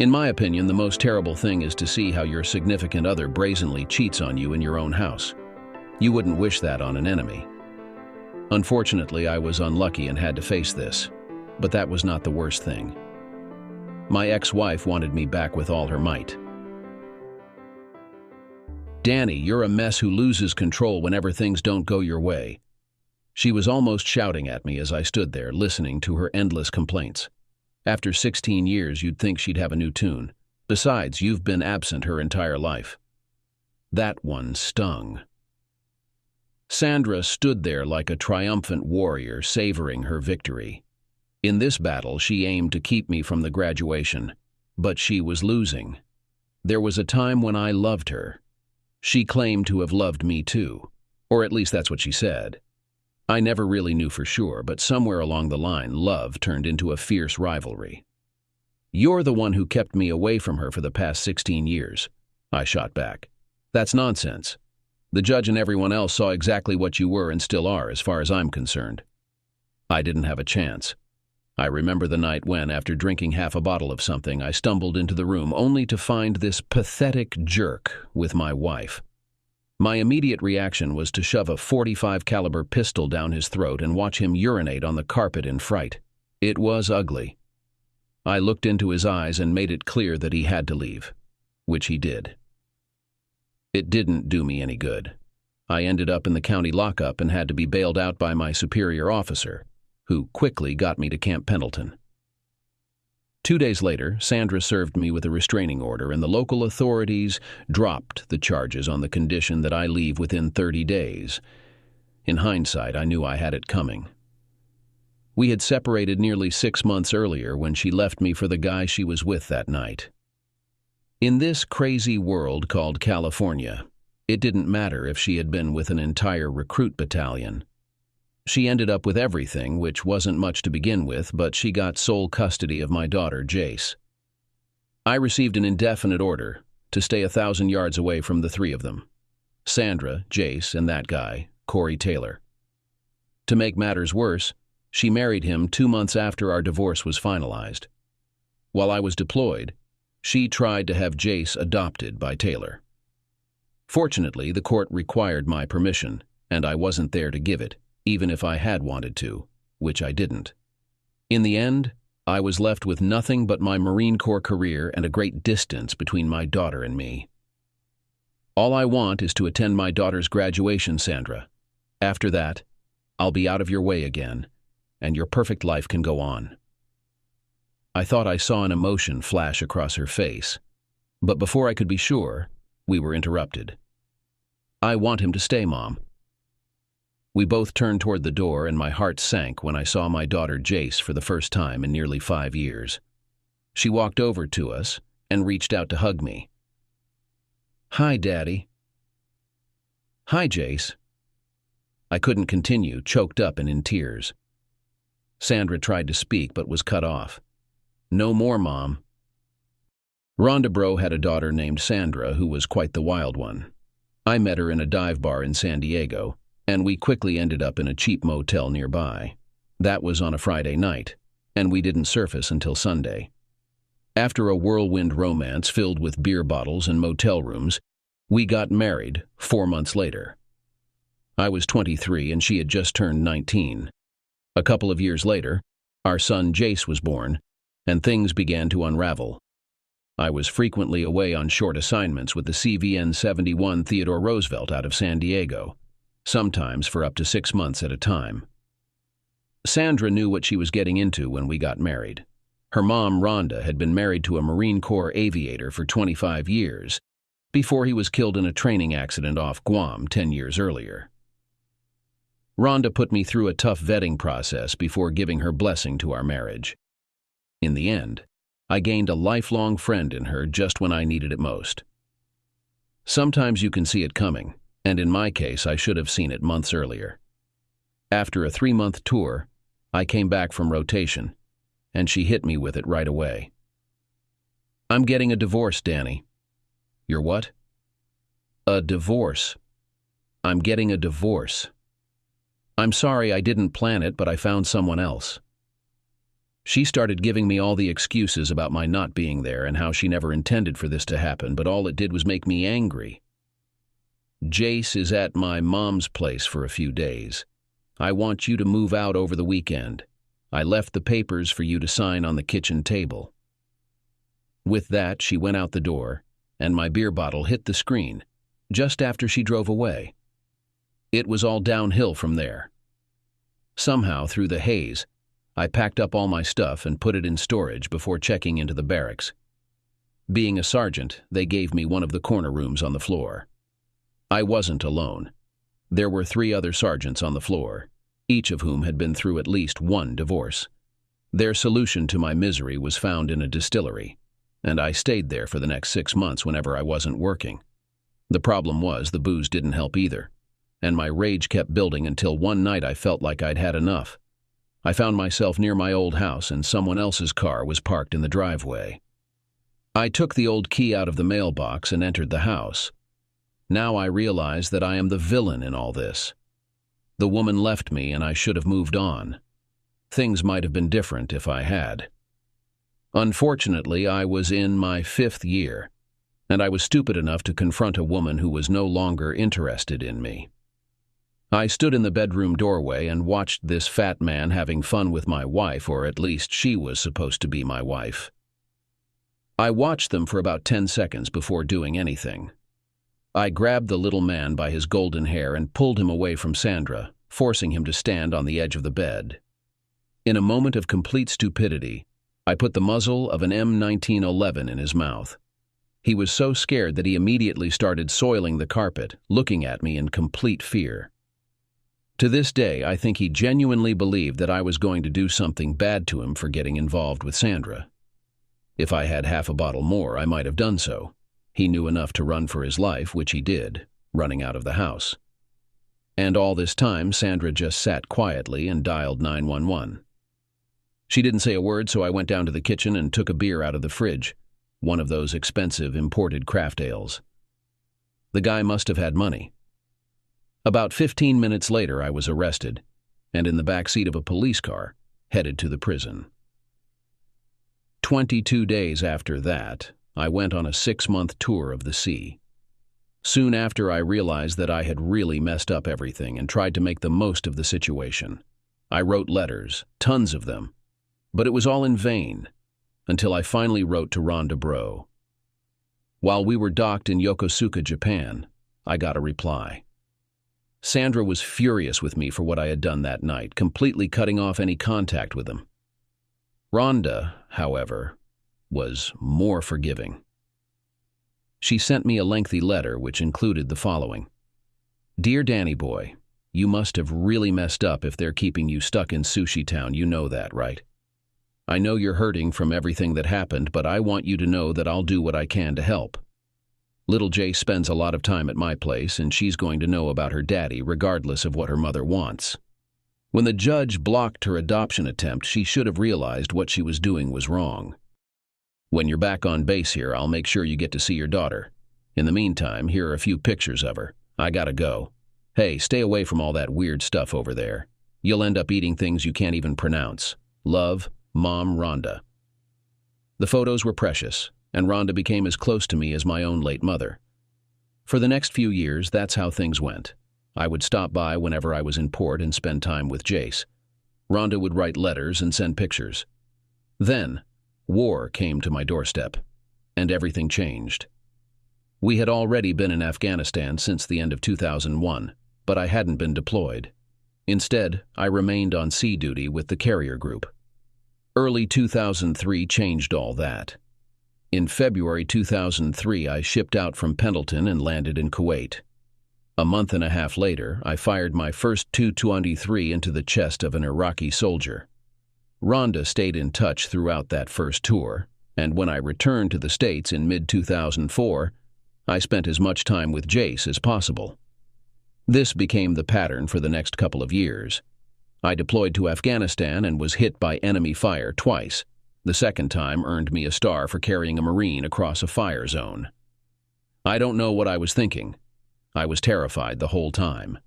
In my opinion, the most terrible thing is to see how your significant other brazenly cheats on you in your own house. You wouldn't wish that on an enemy. Unfortunately, I was unlucky and had to face this, but that was not the worst thing. My ex-wife wanted me back with all her might. "Danny, you're a mess who loses control whenever things don't go your way." She was almost shouting at me as I stood there, listening to her endless complaints. After 16 years, you'd think she'd have a new tune. Besides, you've been absent her entire life. That one stung. Sandra stood there like a triumphant warrior, savoring her victory. In this battle, she aimed to keep me from the graduation, but she was losing. There was a time when I loved her. She claimed to have loved me too, or at least that's what she said. I never really knew for sure, but somewhere along the line, love turned into a fierce rivalry. "You're the one who kept me away from her for the past 16 years, I shot back. "That's nonsense. The judge and everyone else saw exactly what you were and still are, as far as I'm concerned." I didn't have a chance. I remember the night when, after drinking half a bottle of something, I stumbled into the room only to find this pathetic jerk with my wife. My immediate reaction was to shove a .45 caliber pistol down his throat and watch him urinate on the carpet in fright. It was ugly. I looked into his eyes and made it clear that he had to leave, which he did. It didn't do me any good. I ended up in the county lockup and had to be bailed out by my superior officer, who quickly got me to Camp Pendleton. 2 days later, Sandra served me with a restraining order, and the local authorities dropped the charges on the condition that I leave within 30 days. In hindsight, I knew I had it coming. We had separated nearly 6 months earlier when she left me for the guy she was with that night. In this crazy world called California, it didn't matter if she had been with an entire recruit battalion. She ended up with everything, which wasn't much to begin with, but she got sole custody of my daughter, Jace. I received an indefinite order to stay 1,000 yards away from the three of them: Sandra, Jace, and that guy, Corey Taylor. To make matters worse, she married him 2 months after our divorce was finalized. While I was deployed, she tried to have Jace adopted by Taylor. Fortunately, the court required my permission, and I wasn't there to give it, even if I had wanted to, which I didn't. In the end, I was left with nothing but my Marine Corps career and a great distance between my daughter and me. "All I want is to attend my daughter's graduation, Sandra. After that, I'll be out of your way again, and your perfect life can go on." I thought I saw an emotion flash across her face, but before I could be sure, we were interrupted. "I want him to stay, Mom." We both turned toward the door, and my heart sank when I saw my daughter Jace for the first time in nearly 5 years. She walked over to us and reached out to hug me. "Hi, Daddy." "Hi, Jace." I couldn't continue, choked up and in tears. Sandra tried to speak but was cut off. "No more, Mom." Rhonda Bro had a daughter named Sandra who was quite the wild one. I met her in a dive bar in San Diego, and we quickly ended up in a cheap motel nearby. That was on a Friday night, and we didn't surface until Sunday. After a whirlwind romance filled with beer bottles and motel rooms, we got married 4 months later. I was 23 and she had just turned 19. A couple of years later, our son Jace was born, and things began to unravel. I was frequently away on short assignments with the CVN 71 Theodore Roosevelt out of San Diego, sometimes for up to 6 months at a time. Sandra knew what she was getting into when we got married. Her mom, Rhonda, had been married to a Marine Corps aviator for 25 years, before he was killed in a training accident off Guam 10 years earlier. Rhonda put me through a tough vetting process before giving her blessing to our marriage. In the end, I gained a lifelong friend in her just when I needed it most. Sometimes you can see it coming, and in my case, I should have seen it months earlier. After a 3-month tour, I came back from rotation, and she hit me with it right away. "I'm getting a divorce, Danny." "You're what?" "A divorce. I'm getting a divorce. I'm sorry I didn't plan it, but I found someone else." She started giving me all the excuses about my not being there and how she never intended for this to happen, but all it did was make me angry. Jace is at my mom's place for a few days. I want you to move out over the weekend. I left the papers for you to sign on the kitchen table. With that, she went out the door, and my beer bottle hit the screen, just after she drove away. It was all downhill from there. Somehow, through the haze, I packed up all my stuff and put it in storage before checking into the barracks. Being a sergeant, they gave me one of the corner rooms on the floor. I wasn't alone. There were 3 other sergeants on the floor, each of whom had been through at least one divorce. Their solution to my misery was found in a distillery, and I stayed there for the next 6 months whenever I wasn't working. The problem was the booze didn't help either, and my rage kept building until one night I felt like I'd had enough. I found myself near my old house and someone else's car was parked in the driveway. I took the old key out of the mailbox and entered the house. Now I realize that I am the villain in all this. The woman left me and I should have moved on. Things might have been different if I had. Unfortunately, I was in my 5th year, and I was stupid enough to confront a woman who was no longer interested in me. I stood in the bedroom doorway and watched this fat man having fun with my wife, or at least she was supposed to be my wife. I watched them for about 10 seconds before doing anything. I grabbed the little man by his golden hair and pulled him away from Sandra, forcing him to stand on the edge of the bed. In a moment of complete stupidity, I put the muzzle of an M1911 in his mouth. He was so scared that he immediately started soiling the carpet, looking at me in complete fear. To this day, I think he genuinely believed that I was going to do something bad to him for getting involved with Sandra. If I had half a bottle more, I might have done so. He knew enough to run for his life, which he did, running out of the house. And all this time, Sandra just sat quietly and dialed 911. She didn't say a word, so I went down to the kitchen and took a beer out of the fridge, one of those expensive imported craft ales. The guy must have had money. About 15 minutes later, I was arrested, and in the back seat of a police car, headed to the prison. 22 days after that, I went on a 6-month tour of the sea. Soon after, I realized that I had really messed up everything and tried to make the most of the situation. I wrote letters, tons of them, but it was all in vain, until I finally wrote to Rhonda Bro. While we were docked in Yokosuka, Japan, I got a reply. Sandra was furious with me for what I had done that night, completely cutting off any contact with him. Rhonda, however, was more forgiving. She sent me a lengthy letter which included the following. Dear Danny boy, you must have really messed up if they're keeping you stuck in Sushi Town, you know that, right? I know you're hurting from everything that happened, but I want you to know that I'll do what I can to help. Little Jay spends a lot of time at my place, and she's going to know about her daddy regardless of what her mother wants. When the judge blocked her adoption attempt, she should have realized what she was doing was wrong. When you're back on base here, I'll make sure you get to see your daughter. In the meantime, here are a few pictures of her. I gotta go. Hey, stay away from all that weird stuff over there. You'll end up eating things you can't even pronounce. Love, Mom, Rhonda. The photos were precious, and Rhonda became as close to me as my own late mother. For the next few years, that's how things went. I would stop by whenever I was in port and spend time with Jace. Rhonda would write letters and send pictures. Then, war came to my doorstep, and everything changed. We had already been in Afghanistan since the end of 2001, but I hadn't been deployed. Instead, I remained on sea duty with the carrier group. Early 2003 changed all that. In February 2003, I shipped out from Pendleton and landed in Kuwait. A month and a half later, I fired my first .223 into the chest of an Iraqi soldier. Rhonda stayed in touch throughout that first tour, and when I returned to the States in mid-2004, I spent as much time with Jace as possible. This became the pattern for the next couple of years. I deployed to Afghanistan and was hit by enemy fire twice. The second time earned me a star for carrying a Marine across a fire zone. I don't know what I was thinking. I was terrified the whole time.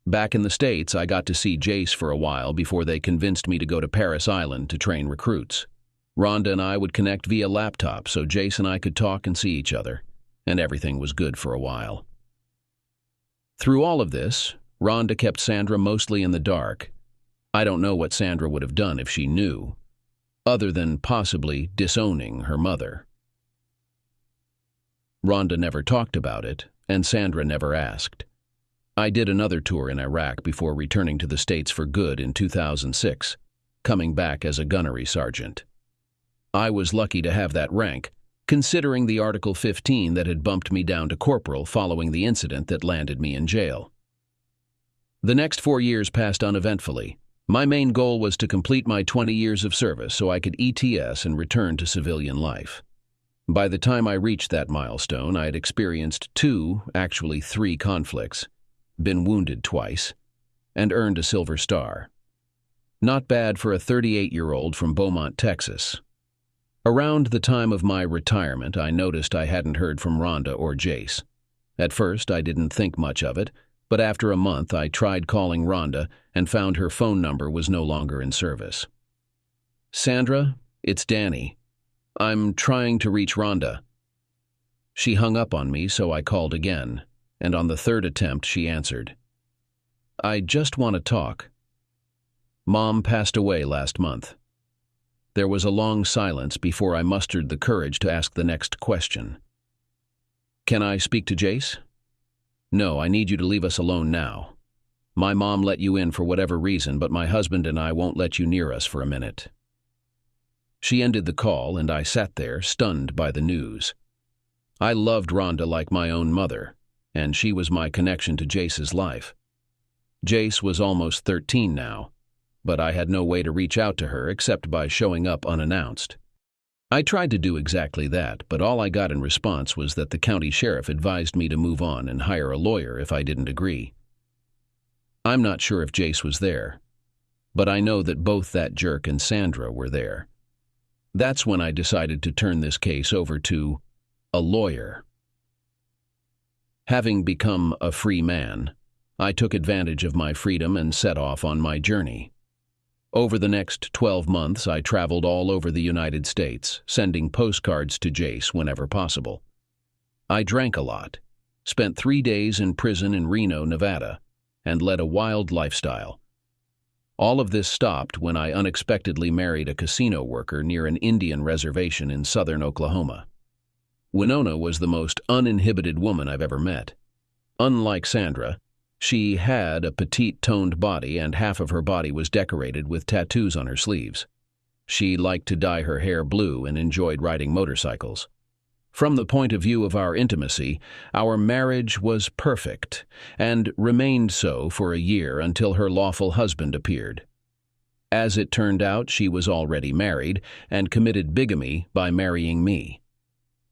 Back in the States, I got to see Jace for a while before they convinced me to go to Paris Island to train recruits. Rhonda and I would connect via laptop so Jace and I could talk and see each other, and everything was good for a while. Through all of this, Rhonda kept Sandra mostly in the dark. I don't know what Sandra would have done if she knew, other than possibly disowning her mother. Rhonda never talked about it, and Sandra never asked. I did another tour in Iraq before returning to the States for good in 2006, coming back as a gunnery sergeant. I was lucky to have that rank, considering the Article 15 that had bumped me down to corporal following the incident that landed me in jail. The next 4 years passed uneventfully. My main goal was to complete my 20 years of service so I could ETS and return to civilian life. By the time I reached that milestone, I had experienced 2, actually 3 conflicts, been wounded twice, and earned a Silver Star. Not bad for a 38-year-old from Beaumont, Texas. Around the time of my retirement, I noticed I hadn't heard from Rhonda or Jace. At first, I didn't think much of it, but after a month, I tried calling Rhonda and found her phone number was no longer in service. "Sandra, it's Danny. I'm trying to reach Rhonda." She hung up on me, so I called again, and on the 3rd attempt, she answered. "I just want to talk. Mom passed away last month." There was a long silence before I mustered the courage to ask the next question. "Can I speak to Jace?" "No, I need you to leave us alone now. My mom let you in for whatever reason, but my husband and I won't let you near us for a minute." She ended the call, and I sat there, stunned by the news. I loved Rhonda like my own mother, and she was my connection to Jace's life. Jace was almost 13 now, but I had no way to reach out to her except by showing up unannounced. I tried to do exactly that, but all I got in response was that the county sheriff advised me to move on and hire a lawyer if I didn't agree. I'm not sure if Jace was there, but I know that both that jerk and Sandra were there. That's when I decided to turn this case over to a lawyer. Having become a free man, I took advantage of my freedom and set off on my journey. Over the next 12 months, I traveled all over the United States, sending postcards to Jace whenever possible. I drank a lot, spent 3 days in prison in Reno, Nevada, and led a wild lifestyle. All of this stopped when I unexpectedly married a casino worker near an Indian reservation in southern Oklahoma. Winona was the most uninhibited woman I've ever met. Unlike Sandra, she had a petite-toned body, and half of her body was decorated with tattoos on her sleeves. She liked to dye her hair blue and enjoyed riding motorcycles. From the point of view of our intimacy, our marriage was perfect, and remained so for a year until her lawful husband appeared. As it turned out, she was already married and committed bigamy by marrying me.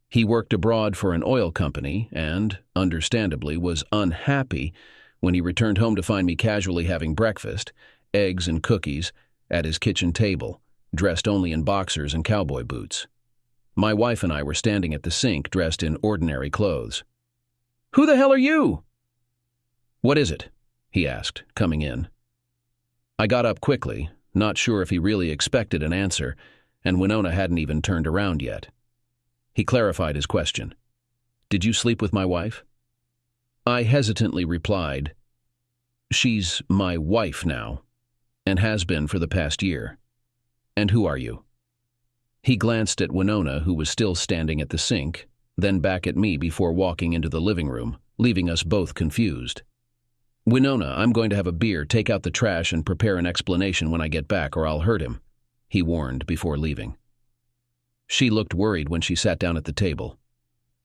He worked abroad for an oil company and, understandably, was unhappy when he returned home to find me casually having breakfast, eggs and cookies, at his kitchen table, dressed only in boxers and cowboy boots. My wife and I were standing at the sink dressed in ordinary clothes. "Who the hell are you?" "What is it?" he asked, coming in. I got up quickly, not sure if he really expected an answer, and Winona hadn't even turned around yet. He clarified his question. "Did you sleep with my wife?" I hesitantly replied, "She's my wife now, and has been for the past year. And who are you?" He glanced at Winona, who was still standing at the sink, then back at me before walking into the living room, leaving us both confused. "Winona, I'm going to have a beer, take out the trash, and prepare an explanation when I get back, or I'll hurt him," he warned before leaving. She looked worried when she sat down at the table.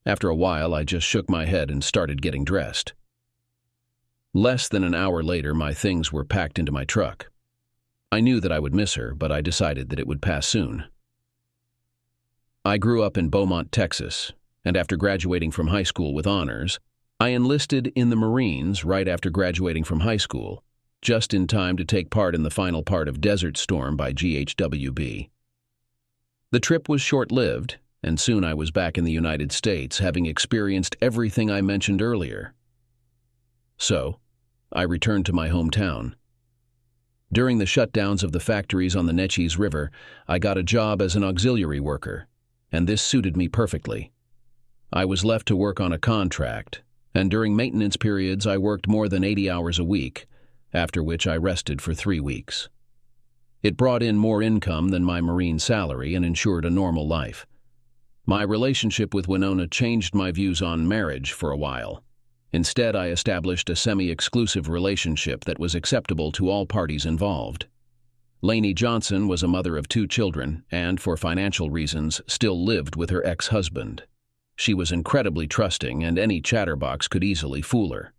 After a while, I just shook my head and started getting dressed. Less than an hour later, my things were packed into my truck. I knew that I would miss her, but I decided that it would pass soon. I grew up in Beaumont, Texas, and after graduating from high school with honors, I enlisted in the Marines right after graduating from high school, just in time to take part in the final part of Desert Storm by GHWB. The trip was short-lived, and soon I was back in the United States, having experienced everything I mentioned earlier. So, I returned to my hometown. During the shutdowns of the factories on the Neches River, I got a job as an auxiliary worker, and this suited me perfectly. I was left to work on a contract, and during maintenance periods I worked more than 80 hours a week, after which I rested for 3 weeks. It brought in more income than my Marine salary and ensured a normal life. My relationship with Winona changed my views on marriage for a while. Instead, I established a semi-exclusive relationship that was acceptable to all parties involved. Lainey Johnson was a mother of 2 children and, for financial reasons, still lived with her ex-husband. She was incredibly trusting, and any chatterbox could easily fool her.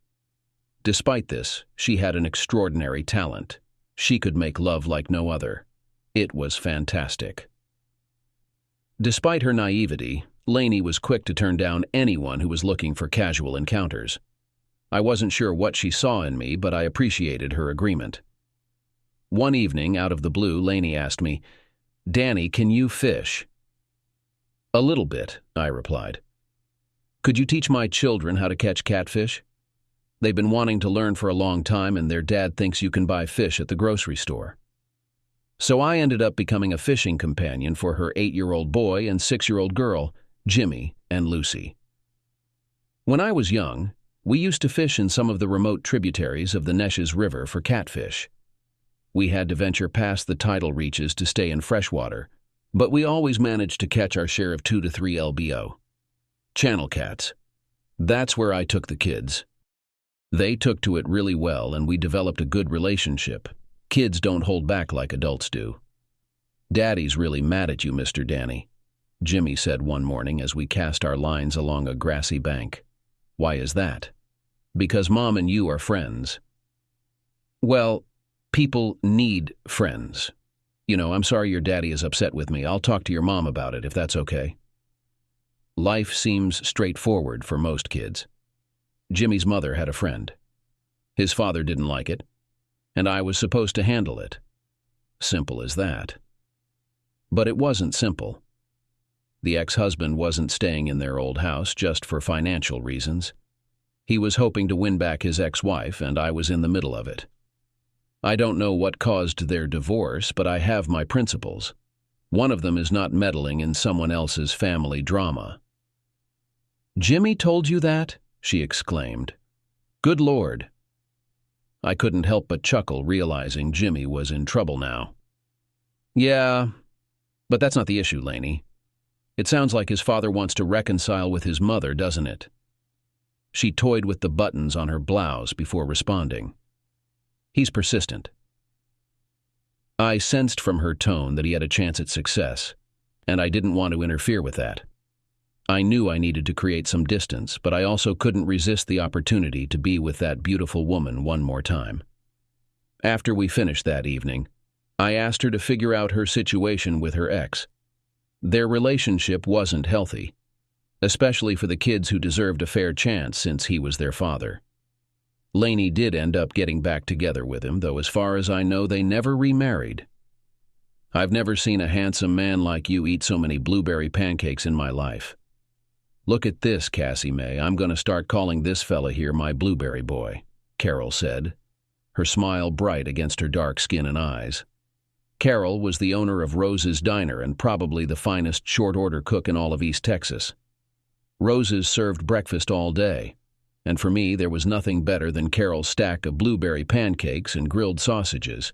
Despite this, she had an extraordinary talent. She could make love like no other. It was fantastic. Despite her naivety, Lainey was quick to turn down anyone who was looking for casual encounters. I wasn't sure what she saw in me, but I appreciated her agreement. One evening, out of the blue, Lainey asked me, "Danny, can you fish?" "A little bit," I replied. "Could you teach my children how to catch catfish? They've been wanting to learn for a long time, and their dad thinks you can buy fish at the grocery store." So I ended up becoming a fishing companion for her 8-year-old boy and 6-year-old girl, Jimmy and Lucy. When I was young, we used to fish in some of the remote tributaries of the Neches River for catfish. We had to venture past the tidal reaches to stay in freshwater, but we always managed to catch our share of 2 to 3 LBO. Channel cats. That's where I took the kids. They took to it really well, and we developed a good relationship. Kids don't hold back like adults do. "Daddy's really mad at you, Mr. Danny," Jimmy said one morning as we cast our lines along a grassy bank. "Why is that?" "Because Mom and you are friends." "Well, people need friends. I'm sorry your daddy is upset with me. I'll talk to your mom about it if that's okay." Life seems straightforward for most kids. Jimmy's mother had a friend. His father didn't like it, and I was supposed to handle it. Simple as that. But it wasn't simple. The ex-husband wasn't staying in their old house just for financial reasons. He was hoping to win back his ex-wife, and I was in the middle of it. I don't know what caused their divorce, but I have my principles. One of them is not meddling in someone else's family drama. "Jimmy told you that?" she exclaimed. "Good Lord." I couldn't help but chuckle, realizing Jimmy was in trouble now. "Yeah, but that's not the issue, Lainey. It sounds like his father wants to reconcile with his mother, doesn't it?" She toyed with the buttons on her blouse before responding. "He's persistent." I sensed from her tone that he had a chance at success, and I didn't want to interfere with that. I knew I needed to create some distance, but I also couldn't resist the opportunity to be with that beautiful woman one more time. After we finished that evening, I asked her to figure out her situation with her ex. Their relationship wasn't healthy, especially for the kids who deserved a fair chance since he was their father. Lainey did end up getting back together with him, though as far as I know they never remarried. "I've never seen a handsome man like you eat so many blueberry pancakes in my life. Look at this, Cassie May. I'm going to start calling this fella here my blueberry boy," Carol said, her smile bright against her dark skin and eyes. Carol was the owner of Rose's Diner and probably the finest short-order cook in all of East Texas. Rose's served breakfast all day, and for me there was nothing better than Carol's stack of blueberry pancakes and grilled sausages.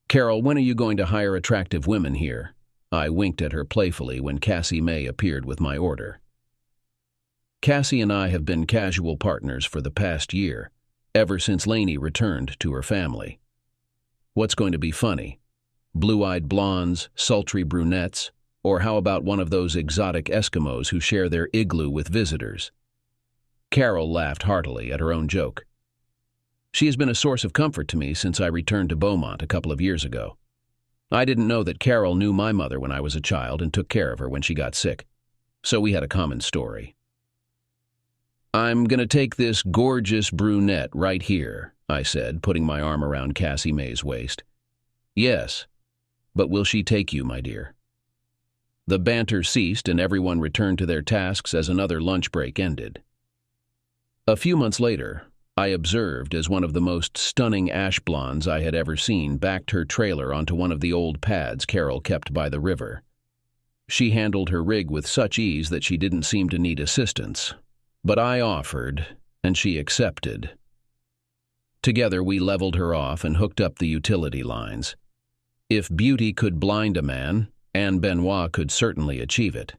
"Carol, when are you going to hire attractive women here?" I winked at her playfully when Cassie May appeared with my order. Cassie and I have been casual partners for the past year, ever since Lainey returned to her family. What's going to be funny? Blue-eyed blondes, sultry brunettes, or how about one of those exotic Eskimos who share their igloo with visitors? Carol laughed heartily at her own joke. She has been a source of comfort to me since I returned to Beaumont a couple of years ago. I didn't know that Carol knew my mother when I was a child and took care of her when she got sick, so we had a common story. "I'm going to take this gorgeous brunette right here," I said, putting my arm around Cassie May's waist. "Yes, but will she take you, my dear?" The banter ceased and everyone returned to their tasks as another lunch break ended. A few months later, I observed as one of the most stunning ash blondes I had ever seen backed her trailer onto one of the old pads Carol kept by the river. She handled her rig with such ease that she didn't seem to need assistance. But I offered, and she accepted. Together we leveled her off and hooked up the utility lines. If beauty could blind a man, Anne Benoit could certainly achieve it.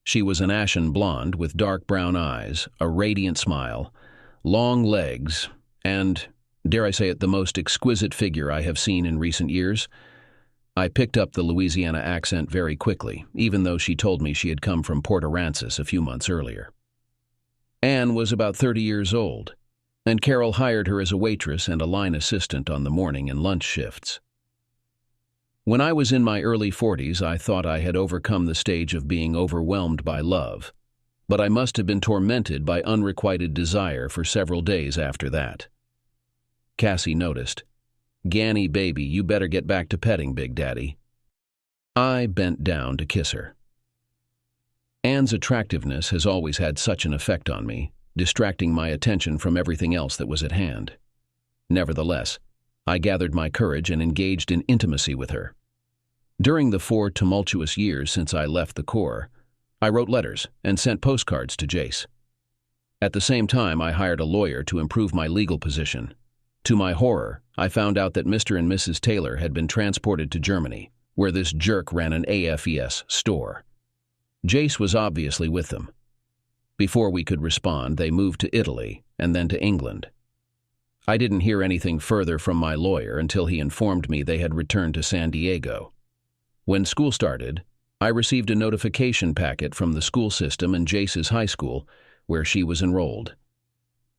She was an ashen blonde with dark brown eyes, a radiant smile, long legs, and, dare I say it, the most exquisite figure I have seen in recent years. I picked up the Louisiana accent very quickly, even though she told me she had come from Port Aransas a few months earlier. Anne was about 30 years old, and Carol hired her as a waitress and a line assistant on the morning and lunch shifts. When I was in my early 40s, I thought I had overcome the stage of being overwhelmed by love, but I must have been tormented by unrequited desire for several days after that. Cassie noticed. "Ganny, baby, you better get back to petting, Big Daddy." I bent down to kiss her. Anne's attractiveness has always had such an effect on me, distracting my attention from everything else that was at hand. Nevertheless, I gathered my courage and engaged in intimacy with her. During the 4 tumultuous years since I left the Corps, I wrote letters and sent postcards to Jace. At the same time, I hired a lawyer to improve my legal position. To my horror, I found out that Mr. and Mrs. Taylor had been transported to Germany, where this jerk ran an AFES store. Jace was obviously with them. Before we could respond, they moved to Italy and then to England. I didn't hear anything further from my lawyer until he informed me they had returned to San Diego. When school started, I received a notification packet from the school system and Jace's high school, where she was enrolled.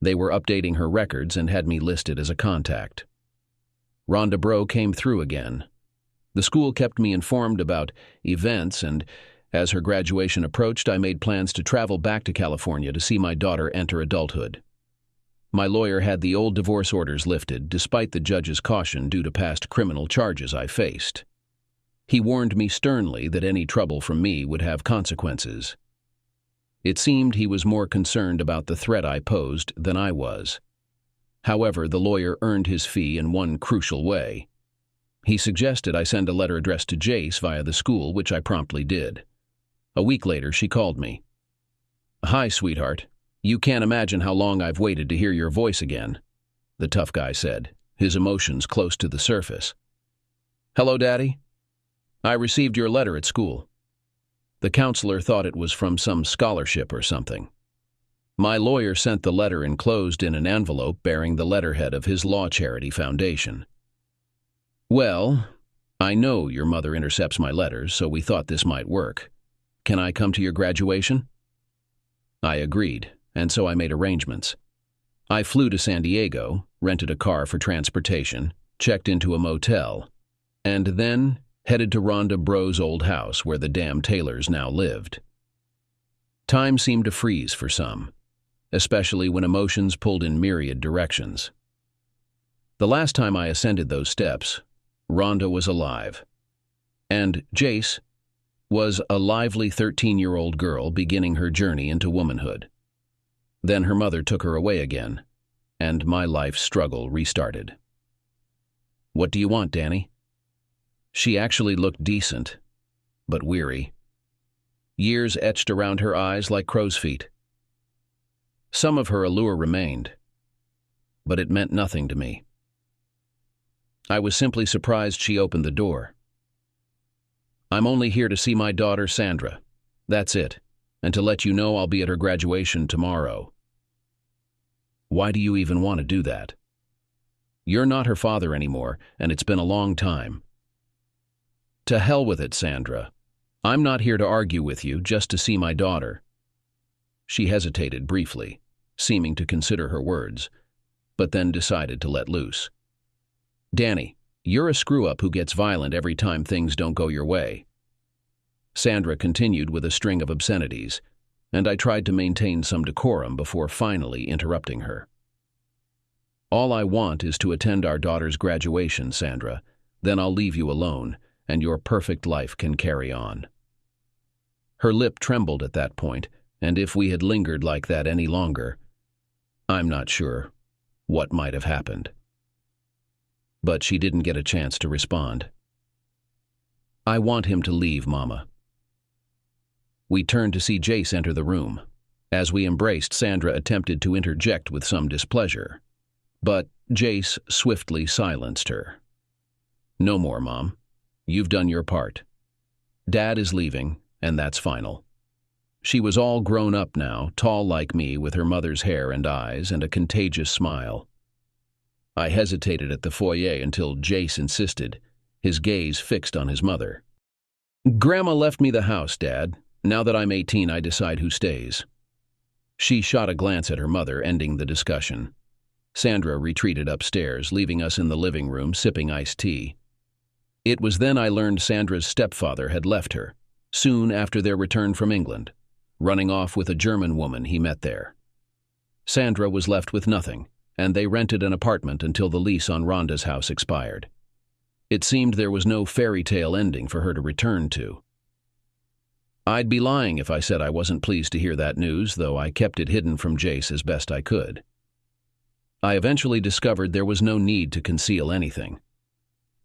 They were updating her records and had me listed as a contact. Rhonda Bro came through again. The school kept me informed about events, and as her graduation approached, I made plans to travel back to California to see my daughter enter adulthood. My lawyer had the old divorce orders lifted, despite the judge's caution due to past criminal charges I faced. He warned me sternly that any trouble from me would have consequences. It seemed he was more concerned about the threat I posed than I was. However, the lawyer earned his fee in one crucial way. He suggested I send a letter addressed to Jace via the school, which I promptly did. A week later, she called me. "Hi, sweetheart. You can't imagine how long I've waited to hear your voice again," the tough guy said, his emotions close to the surface. "Hello, Daddy. I received your letter at school. The counselor thought it was from some scholarship or something. My lawyer sent the letter enclosed in an envelope bearing the letterhead of his law charity foundation. Well, I know your mother intercepts my letters, so we thought this might work. Can I come to your graduation?" I agreed, and so I made arrangements. I flew to San Diego, rented a car for transportation, checked into a motel, and then headed to Rhonda Bro's old house where the damn Taylors now lived. Time seemed to freeze for some, especially when emotions pulled in myriad directions. The last time I ascended those steps, Rhonda was alive, and Jace was a lively 13-year-old girl beginning her journey into womanhood. Then her mother took her away again, and my life's struggle restarted. "What do you want, Danny?" She actually looked decent, but weary. Years etched around her eyes like crow's feet. Some of her allure remained, but it meant nothing to me. I was simply surprised she opened the door. "I'm only here to see my daughter, Sandra. That's it, and to let you know I'll be at her graduation tomorrow." "Why do you even want to do that? You're not her father anymore, and it's been a long time." "To hell with it, Sandra. I'm not here to argue with you, just to see my daughter." She hesitated briefly, seeming to consider her words, but then decided to let loose. "Danny, you're a screw-up who gets violent every time things don't go your way." Sandra continued with a string of obscenities, and I tried to maintain some decorum before finally interrupting her. "All I want is to attend our daughter's graduation, Sandra. Then I'll leave you alone, and your perfect life can carry on." Her lip trembled at that point, and if we had lingered like that any longer, I'm not sure. what might have happened. But she didn't get a chance to respond. "I want him to leave, Mama." We turned to see Jace enter the room. As we embraced, Sandra attempted to interject with some displeasure. But Jace swiftly silenced her. "No more, Mom. You've done your part. Dad is leaving, and that's final." She was all grown up now, tall like me, with her mother's hair and eyes and a contagious smile. I hesitated at the foyer until Jace insisted, his gaze fixed on his mother. "Grandma left me the house, Dad. Now that I'm 18, I decide who stays." She shot a glance at her mother, ending the discussion. Sandra retreated upstairs, leaving us in the living room sipping iced tea. It was then I learned Sandra's stepfather had left her, soon after their return from England, running off with a German woman he met there. Sandra was left with nothing, and they rented an apartment until the lease on Rhonda's house expired. It seemed there was no fairy tale ending for her to return to. I'd be lying if I said I wasn't pleased to hear that news, though I kept it hidden from Jace as best I could. I eventually discovered there was no need to conceal anything.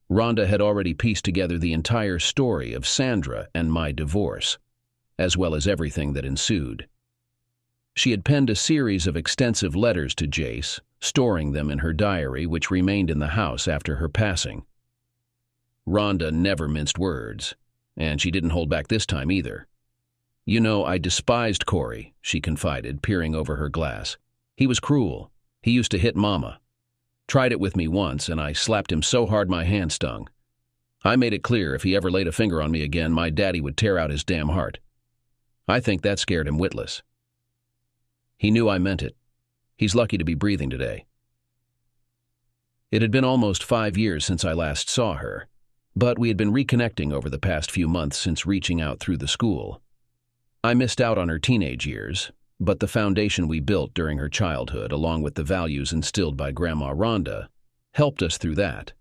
Rhonda had already pieced together the entire story of Sandra and my divorce, as well as everything that ensued. She had penned a series of extensive letters to Jace, storing them in her diary, which remained in the house after her passing. Rhonda never minced words, and she didn't hold back this time either. "You know, I despised Corey," she confided, peering over her glass. "He was cruel. He used to hit Mama. Tried it with me once, and I slapped him so hard my hand stung. I made it clear if he ever laid a finger on me again, my daddy would tear out his damn heart. I think that scared him witless. He knew I meant it. He's lucky to be breathing today." It had been almost 5 years since I last saw her, but we had been reconnecting over the past few months since reaching out through the school. I missed out on her teenage years, but the foundation we built during her childhood, along with the values instilled by Grandma Rhonda, helped us through that.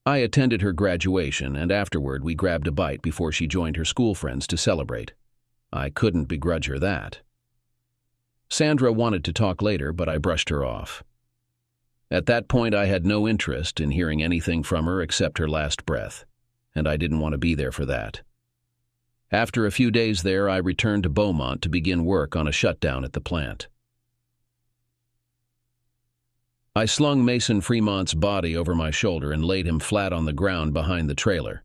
I attended her graduation, and afterward we grabbed a bite before she joined her school friends to celebrate. I couldn't begrudge her that. Sandra wanted to talk later, but I brushed her off. At that point, I had no interest in hearing anything from her except her last breath, and I didn't want to be there for that. After a few days there, I returned to Beaumont to begin work on a shutdown at the plant. I slung Mason Fremont's body over my shoulder and laid him flat on the ground behind the trailer.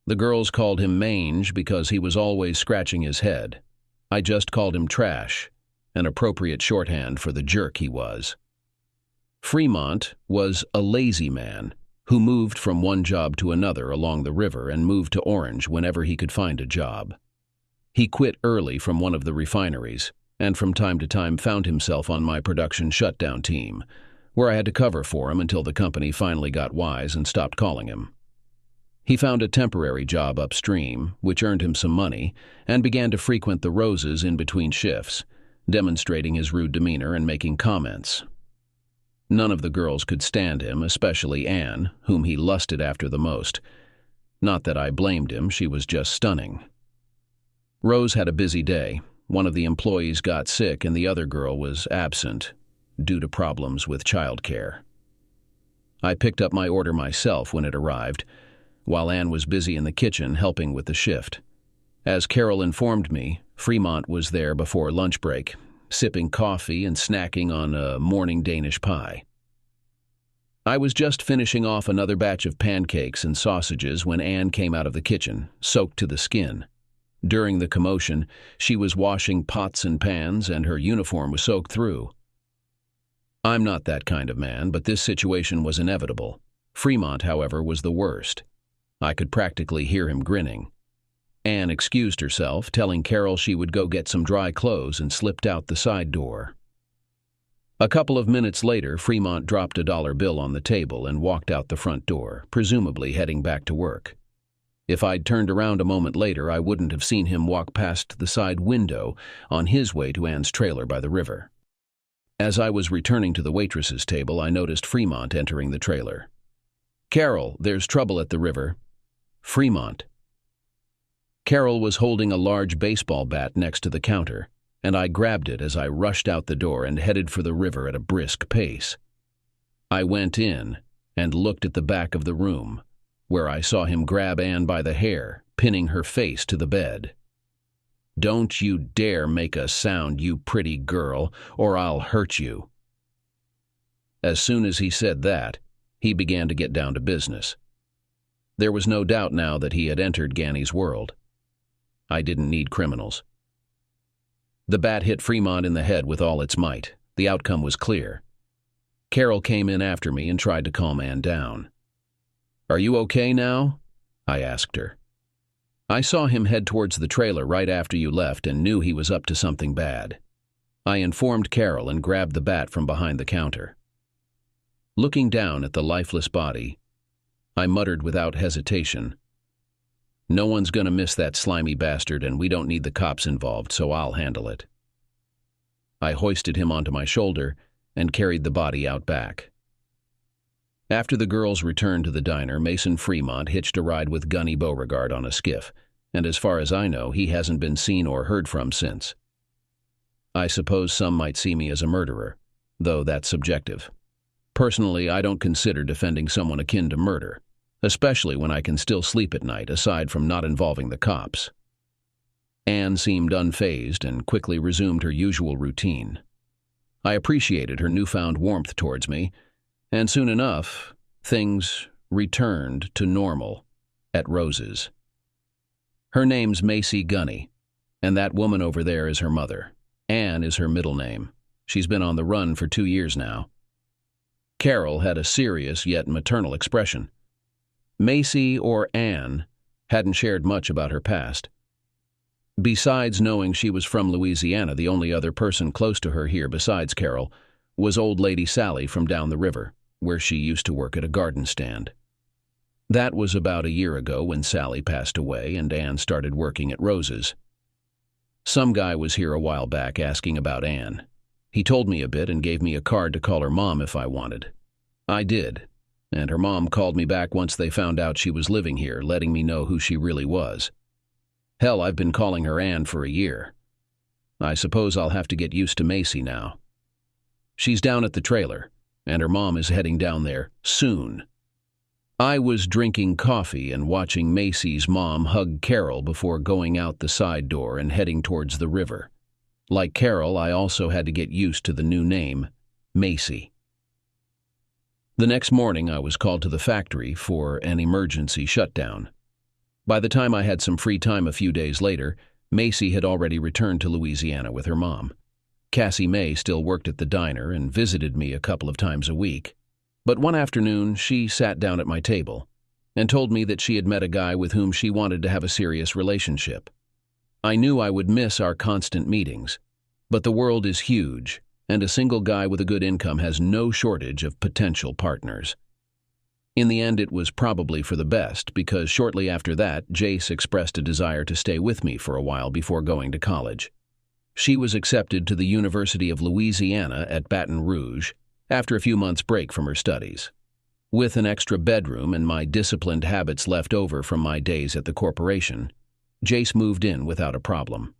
The girls called him Mange because he was always scratching his head. I just called him Trash, an appropriate shorthand for the jerk he was. Fremont was a lazy man who moved from one job to another along the river and moved to Orange whenever he could find a job. He quit early from one of the refineries, and from time to time found himself on my production shutdown team, where I had to cover for him until the company finally got wise and stopped calling him. He found a temporary job upstream, which earned him some money, and began to frequent the Roses in between shifts, demonstrating his rude demeanor and making comments. None of the girls could stand him, especially Anne, whom he lusted after the most. Not that I blamed him, she was just stunning. Rose had a busy day. One of the employees got sick and the other girl was absent due to problems with childcare. I picked up my order myself when it arrived, while Anne was busy in the kitchen helping with the shift. As Carol informed me, Fremont was there before lunch break, sipping coffee and snacking on a morning Danish pie. I was just finishing off another batch of pancakes and sausages when Anne came out of the kitchen, soaked to the skin. During the commotion, she was washing pots and pans, and her uniform was soaked through. I'm not that kind of man, but this situation was inevitable. Fremont, however, was the worst. I could practically hear him grinning. Anne excused herself, telling Carol she would go get some dry clothes, and slipped out the side door. A couple of minutes later, Fremont dropped a dollar bill on the table and walked out the front door, presumably heading back to work. If I'd turned around a moment later, I wouldn't have seen him walk past the side window on his way to Anne's trailer by the river. As I was returning to the waitress's table, I noticed Fremont entering the trailer. "Carol, there's trouble at the river." "Fremont." Carol was holding a large baseball bat next to the counter, and I grabbed it as I rushed out the door and headed for the river at a brisk pace. I went in and looked at the back of the room, where I saw him grab Anne by the hair, pinning her face to the bed. "Don't you dare make a sound, you pretty girl, or I'll hurt you." As soon as he said that, he began to get down to business. There was no doubt now that he had entered Ganny's world. I didn't need criminals. The bat hit Fremont in the head with all its might. The outcome was clear. Carol came in after me and tried to calm Anne down. "Are you okay now?" I asked her. "I saw him head towards the trailer right after you left and knew he was up to something bad." I informed Carol and grabbed the bat from behind the counter. Looking down at the lifeless body, I muttered without hesitation, "No one's gonna miss that slimy bastard, and we don't need the cops involved, so I'll handle it." I hoisted him onto my shoulder and carried the body out back. After the girls returned to the diner, Mason Fremont hitched a ride with Gunny Beauregard on a skiff, and as far as I know, he hasn't been seen or heard from since. I suppose some might see me as a murderer, though that's subjective. Personally, I don't consider defending someone akin to murder, especially when I can still sleep at night aside from not involving the cops. Anne seemed unfazed and quickly resumed her usual routine. I appreciated her newfound warmth towards me, and soon enough, things returned to normal at Rose's. Her name's Macy Gunny, and that woman over there is her mother. Anne is her middle name. She's been on the run for 2 years now. Carol had a serious yet maternal expression. Macy or Anne hadn't shared much about her past. Besides knowing she was from Louisiana, the only other person close to her here besides Carol was old lady Sally from down the river, where she used to work at a garden stand. That was about a year ago when Sally passed away and Anne started working at Rose's. Some guy was here a while back asking about Anne. He told me a bit and gave me a card to call her mom if I wanted. I did, and her mom called me back once they found out she was living here, letting me know who she really was. Hell, I've been calling her Anne for a year. I suppose I'll have to get used to Macy now. She's down at the trailer, and her mom is heading down there soon. I was drinking coffee and watching Macy's mom hug Carol before going out the side door and heading towards the river. Like Carol, I also had to get used to the new name, Macy. The next morning, I was called to the factory for an emergency shutdown. By the time I had some free time a few days later, Macy had already returned to Louisiana with her mom. Cassie May still worked at the diner and visited me a couple of times a week. But one afternoon, she sat down at my table and told me that she had met a guy with whom she wanted to have a serious relationship. I knew I would miss our constant meetings, but the world is huge, and a single guy with a good income has no shortage of potential partners. In the end, it was probably for the best, because shortly after that, Jace expressed a desire to stay with me for a while before going to college. She was accepted to the University of Louisiana at Baton Rouge after a few months' break from her studies. With an extra bedroom and my disciplined habits left over from my days at the corporation, Jace moved in without a problem.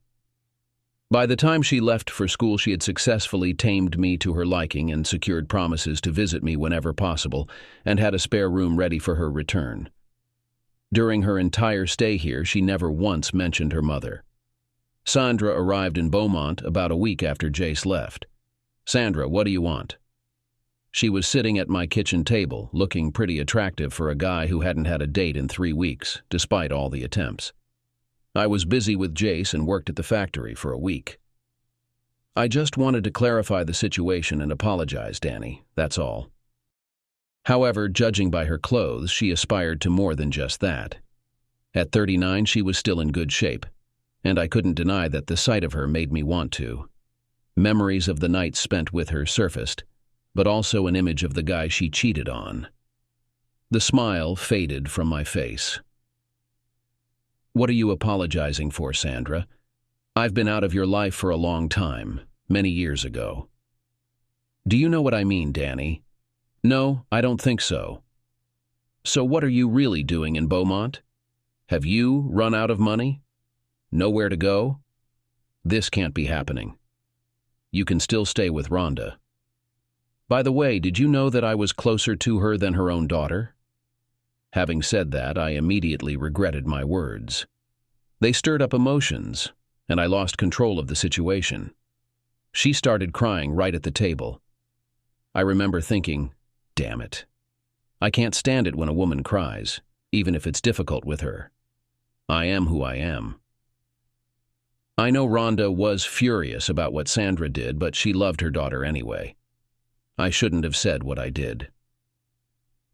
By the time she left for school, she had successfully tamed me to her liking and secured promises to visit me whenever possible, and had a spare room ready for her return. During her entire stay here, she never once mentioned her mother. Sandra arrived in Beaumont about a week after Jace left. "Sandra, what do you want?" She was sitting at my kitchen table, looking pretty attractive for a guy who hadn't had a date in 3 weeks, despite all the attempts. I was busy with Jace and worked at the factory for a week. "I just wanted to clarify the situation and apologize, Danny, that's all." However, judging by her clothes, she aspired to more than just that. At 39, she was still in good shape, and I couldn't deny that the sight of her made me want to. Memories of the nights spent with her surfaced, but also an image of the guy she cheated on. The smile faded from my face. "What are you apologizing for, Sandra? I've been out of your life for a long time, many years ago." "Do you know what I mean, Danny?" "No, I don't think so." "So what are you really doing in Beaumont? Have you run out of money? Nowhere to go?" This can't be happening. You can still stay with Rhonda. By the way, did you know that I was closer to her than her own daughter? Having said that, I immediately regretted my words. They stirred up emotions, and I lost control of the situation. She started crying right at the table. I remember thinking, damn it. I can't stand it when a woman cries, even if it's difficult with her. I am who I am. I know Rhonda was furious about what Sandra did, but she loved her daughter anyway. I shouldn't have said what I did.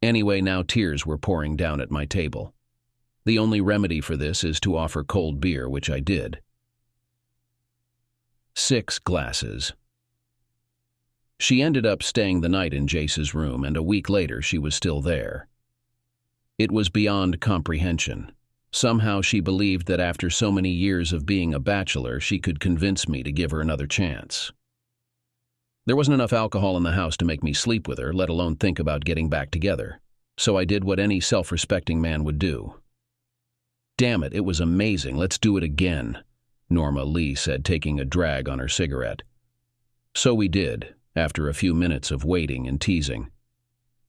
Anyway, now tears were pouring down at my table. The only remedy for this is to offer cold beer, which I did. 6 glasses. She ended up staying the night in Jace's room, and a week later she was still there. It was beyond comprehension. Somehow she believed that after so many years of being a bachelor, she could convince me to give her another chance. There wasn't enough alcohol in the house to make me sleep with her, let alone think about getting back together. So I did what any self-respecting man would do. Damn it, it was amazing. Let's do it again, Norma Lee said, taking a drag on her cigarette. So we did, after a few minutes of waiting and teasing.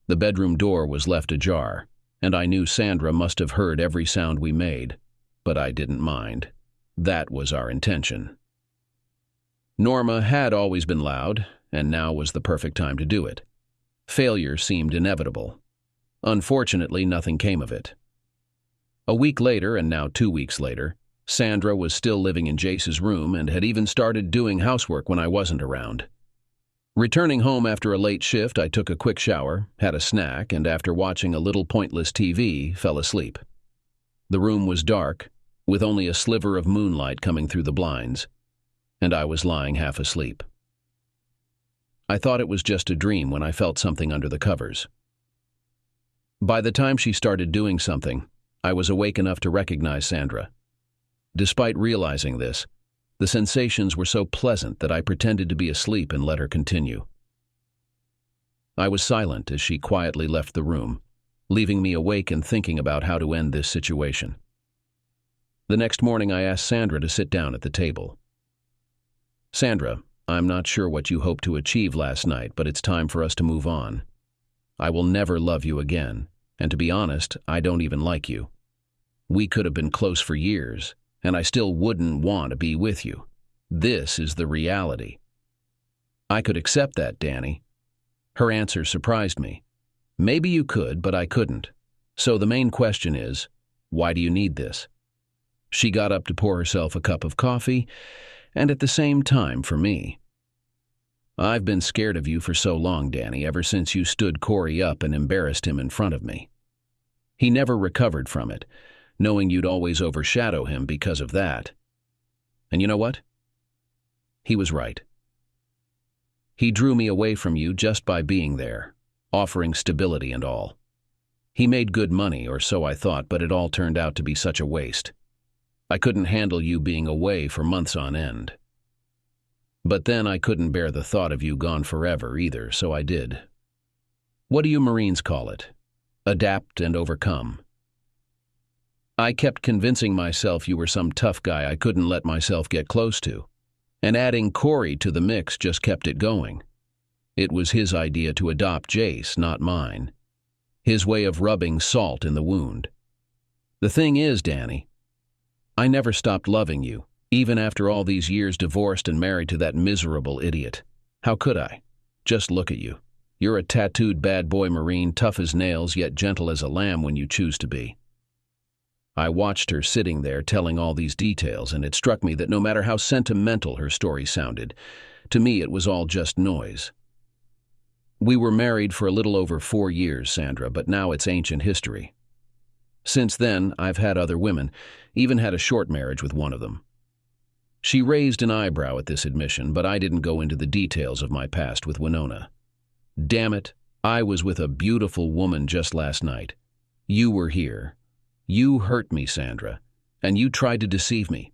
The bedroom door was left ajar, and I knew Sandra must have heard every sound we made, but I didn't mind. That was our intention. Norma had always been loud, and now was the perfect time to do it. Failure seemed inevitable. Unfortunately, nothing came of it. A week later, and now 2 weeks later, Sandra was still living in Jace's room and had even started doing housework when I wasn't around. Returning home after a late shift, I took a quick shower, had a snack, and after watching a little pointless TV, fell asleep. The room was dark, with only a sliver of moonlight coming through the blinds, and I was lying half asleep. I thought it was just a dream when I felt something under the covers. By the time she started doing something, I was awake enough to recognize Sandra. Despite realizing this, the sensations were so pleasant that I pretended to be asleep and let her continue. I was silent as she quietly left the room, leaving me awake and thinking about how to end this situation. The next morning, I asked Sandra to sit down at the table. Sandra, I'm not sure what you hoped to achieve last night, but it's time for us to move on. I will never love you again, and to be honest, I don't even like you. We could have been close for years, and I still wouldn't want to be with you. This is the reality. I could accept that, Danny. Her answer surprised me. Maybe you could, but I couldn't. So the main question is, why do you need this? She got up to pour herself a cup of coffee, and at the same time for me. I've been scared of you for so long, Danny, ever since you stood Corey up and embarrassed him in front of me. He never recovered from it, knowing you'd always overshadow him because of that. And you know what? He was right. He drew me away from you just by being there, offering stability and all. He made good money, or so I thought, but it all turned out to be such a waste. I couldn't handle you being away for months on end. But then I couldn't bear the thought of you gone forever either, so I did. What do you Marines call it? Adapt and overcome. I kept convincing myself you were some tough guy I couldn't let myself get close to, and adding Corey to the mix just kept it going. It was his idea to adopt Jace, not mine. His way of rubbing salt in the wound. The thing is, Danny, I never stopped loving you, even after all these years divorced and married to that miserable idiot. How could I? Just look at you. You're a tattooed bad boy Marine, tough as nails, yet gentle as a lamb when you choose to be. I watched her sitting there telling all these details, and it struck me that no matter how sentimental her story sounded, to me it was all just noise. We were married for a little over 4 years, Sandra, but now it's ancient history. Since then, I've had other women, even had a short marriage with one of them. She raised an eyebrow at this admission, but I didn't go into the details of my past with Winona. Damn it, I was with a beautiful woman just last night. You were here. You hurt me, Sandra, and you tried to deceive me.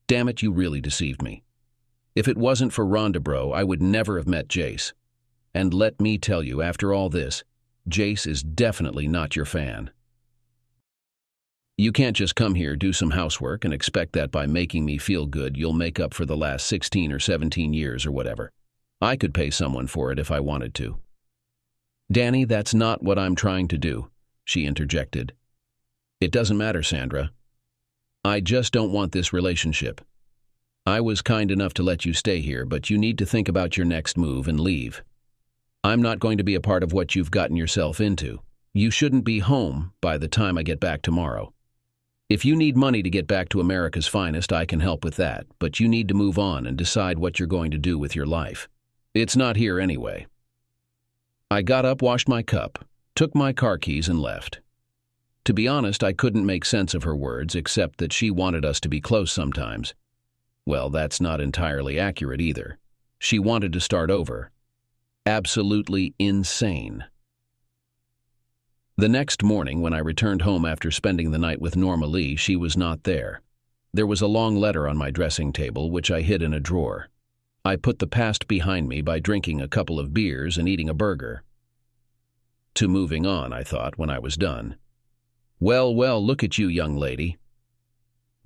Damn it, you really deceived me. If it wasn't for Rhonda, bro, I would never have met Jace. And let me tell you, after all this, Jace is definitely not your fan. You can't just come here, do some housework, and expect that by making me feel good you'll make up for the last 16 or 17 years or whatever. I could pay someone for it if I wanted to." "Danny, that's not what I'm trying to do," she interjected. "It doesn't matter, Sandra. I just don't want this relationship. I was kind enough to let you stay here, but you need to think about your next move and leave. I'm not going to be a part of what you've gotten yourself into. You shouldn't be home by the time I get back tomorrow. If you need money to get back to America's finest, I can help with that, but you need to move on and decide what you're going to do with your life. It's not here anyway." I got up, washed my cup, took my car keys, and left. To be honest, I couldn't make sense of her words except that she wanted us to be close sometimes. Well, that's not entirely accurate either. She wanted to start over. Absolutely insane. The next morning, when I returned home after spending the night with Norma Lee, she was not there. There was a long letter on my dressing table, which I hid in a drawer. I put the past behind me by drinking a couple of beers and eating a burger. To moving on, I thought, when I was done. Well, look at you, young lady.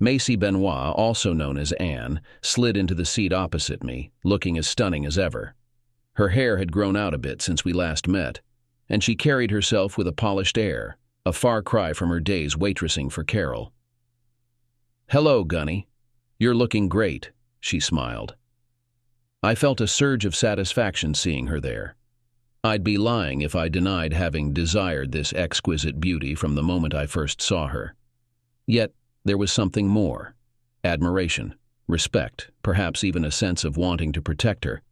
Macy Benoit, also known as Anne, slid into the seat opposite me, looking as stunning as ever. Her hair had grown out a bit since we last met, and she carried herself with a polished air, a far cry from her days waitressing for Carol. "Hello, Gunny. You're looking great," she smiled. I felt a surge of satisfaction seeing her there. I'd be lying if I denied having desired this exquisite beauty from the moment I first saw her. Yet there was something more: admiration, respect, perhaps even a sense of wanting to protect her,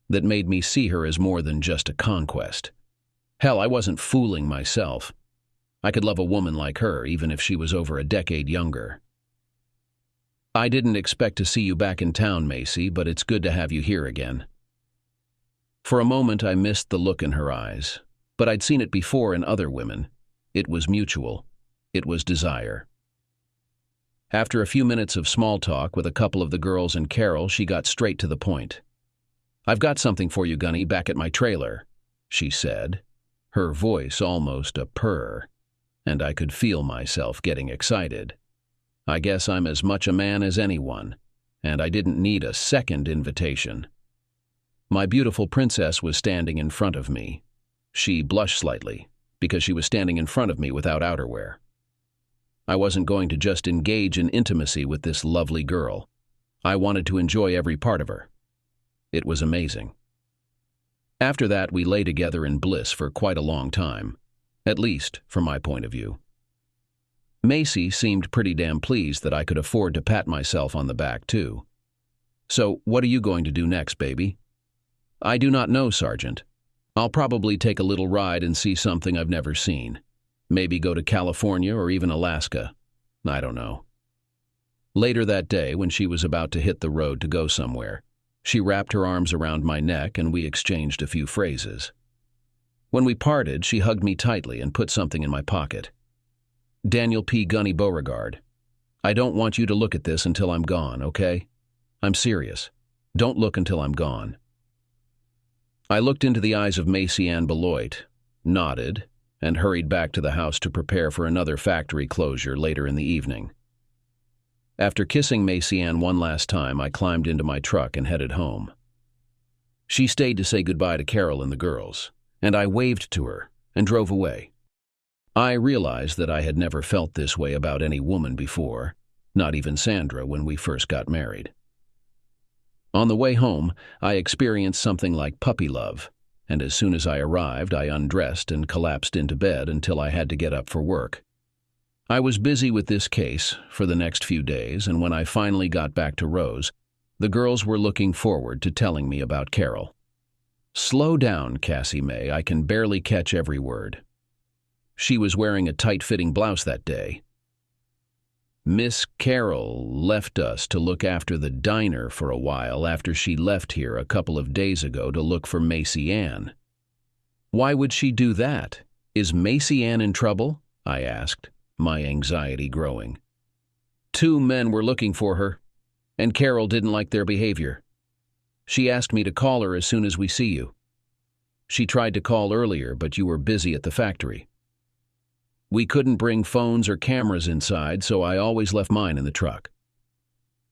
that made me see her as more than just a conquest. Hell, I wasn't fooling myself. I could love a woman like her, even if she was over a decade younger. "I didn't expect to see you back in town, Macy, but it's good to have you here again." For a moment I missed the look in her eyes, but I'd seen it before in other women. It was mutual. It was desire. After a few minutes of small talk with a couple of the girls and Carol, she got straight to the point. "I've got something for you, Gunny, back at my trailer," she said, her voice almost a purr, and I could feel myself getting excited. I guess I'm as much a man as anyone, and I didn't need a second invitation. My beautiful princess was standing in front of me. She blushed slightly, because she was standing in front of me without outerwear. I wasn't going to just engage in intimacy with this lovely girl. I wanted to enjoy every part of her. It was amazing. After that, we lay together in bliss for quite a long time, at least from my point of view. Macy seemed pretty damn pleased that I could afford to pat myself on the back, too. "So, what are you going to do next, baby?" "I do not know, Sergeant. I'll probably take a little ride and see something I've never seen. Maybe go to California or even Alaska. I don't know." Later that day, when she was about to hit the road to go somewhere, she wrapped her arms around my neck and we exchanged a few phrases. When we parted, she hugged me tightly and put something in my pocket. "Daniel P. Gunny Beauregard, I don't want you to look at this until I'm gone, okay? I'm serious. Don't look until I'm gone." I looked into the eyes of Macy Ann Beloit, nodded, and hurried back to the house to prepare for another factory closure later in the evening. After kissing Macy Ann one last time, I climbed into my truck and headed home. She stayed to say goodbye to Carol and the girls, and I waved to her and drove away. I realized that I had never felt this way about any woman before, not even Sandra when we first got married. On the way home, I experienced something like puppy love, and as soon as I arrived, I undressed and collapsed into bed until I had to get up for work. I was busy with this case for the next few days, and when I finally got back to Rose, the girls were looking forward to telling me about Carol. "Slow down, Cassie May, I can barely catch every word." She was wearing a tight-fitting blouse that day. "Miss Carol left us to look after the diner for a while after she left here a couple of days ago to look for Macy Ann." "Why would she do that? Is Macy Ann in trouble?" I asked, my anxiety growing. "Two men were looking for her, and Carol didn't like their behavior. She asked me to call her as soon as we see you. She tried to call earlier, but you were busy at the factory." We couldn't bring phones or cameras inside, so I always left mine in the truck.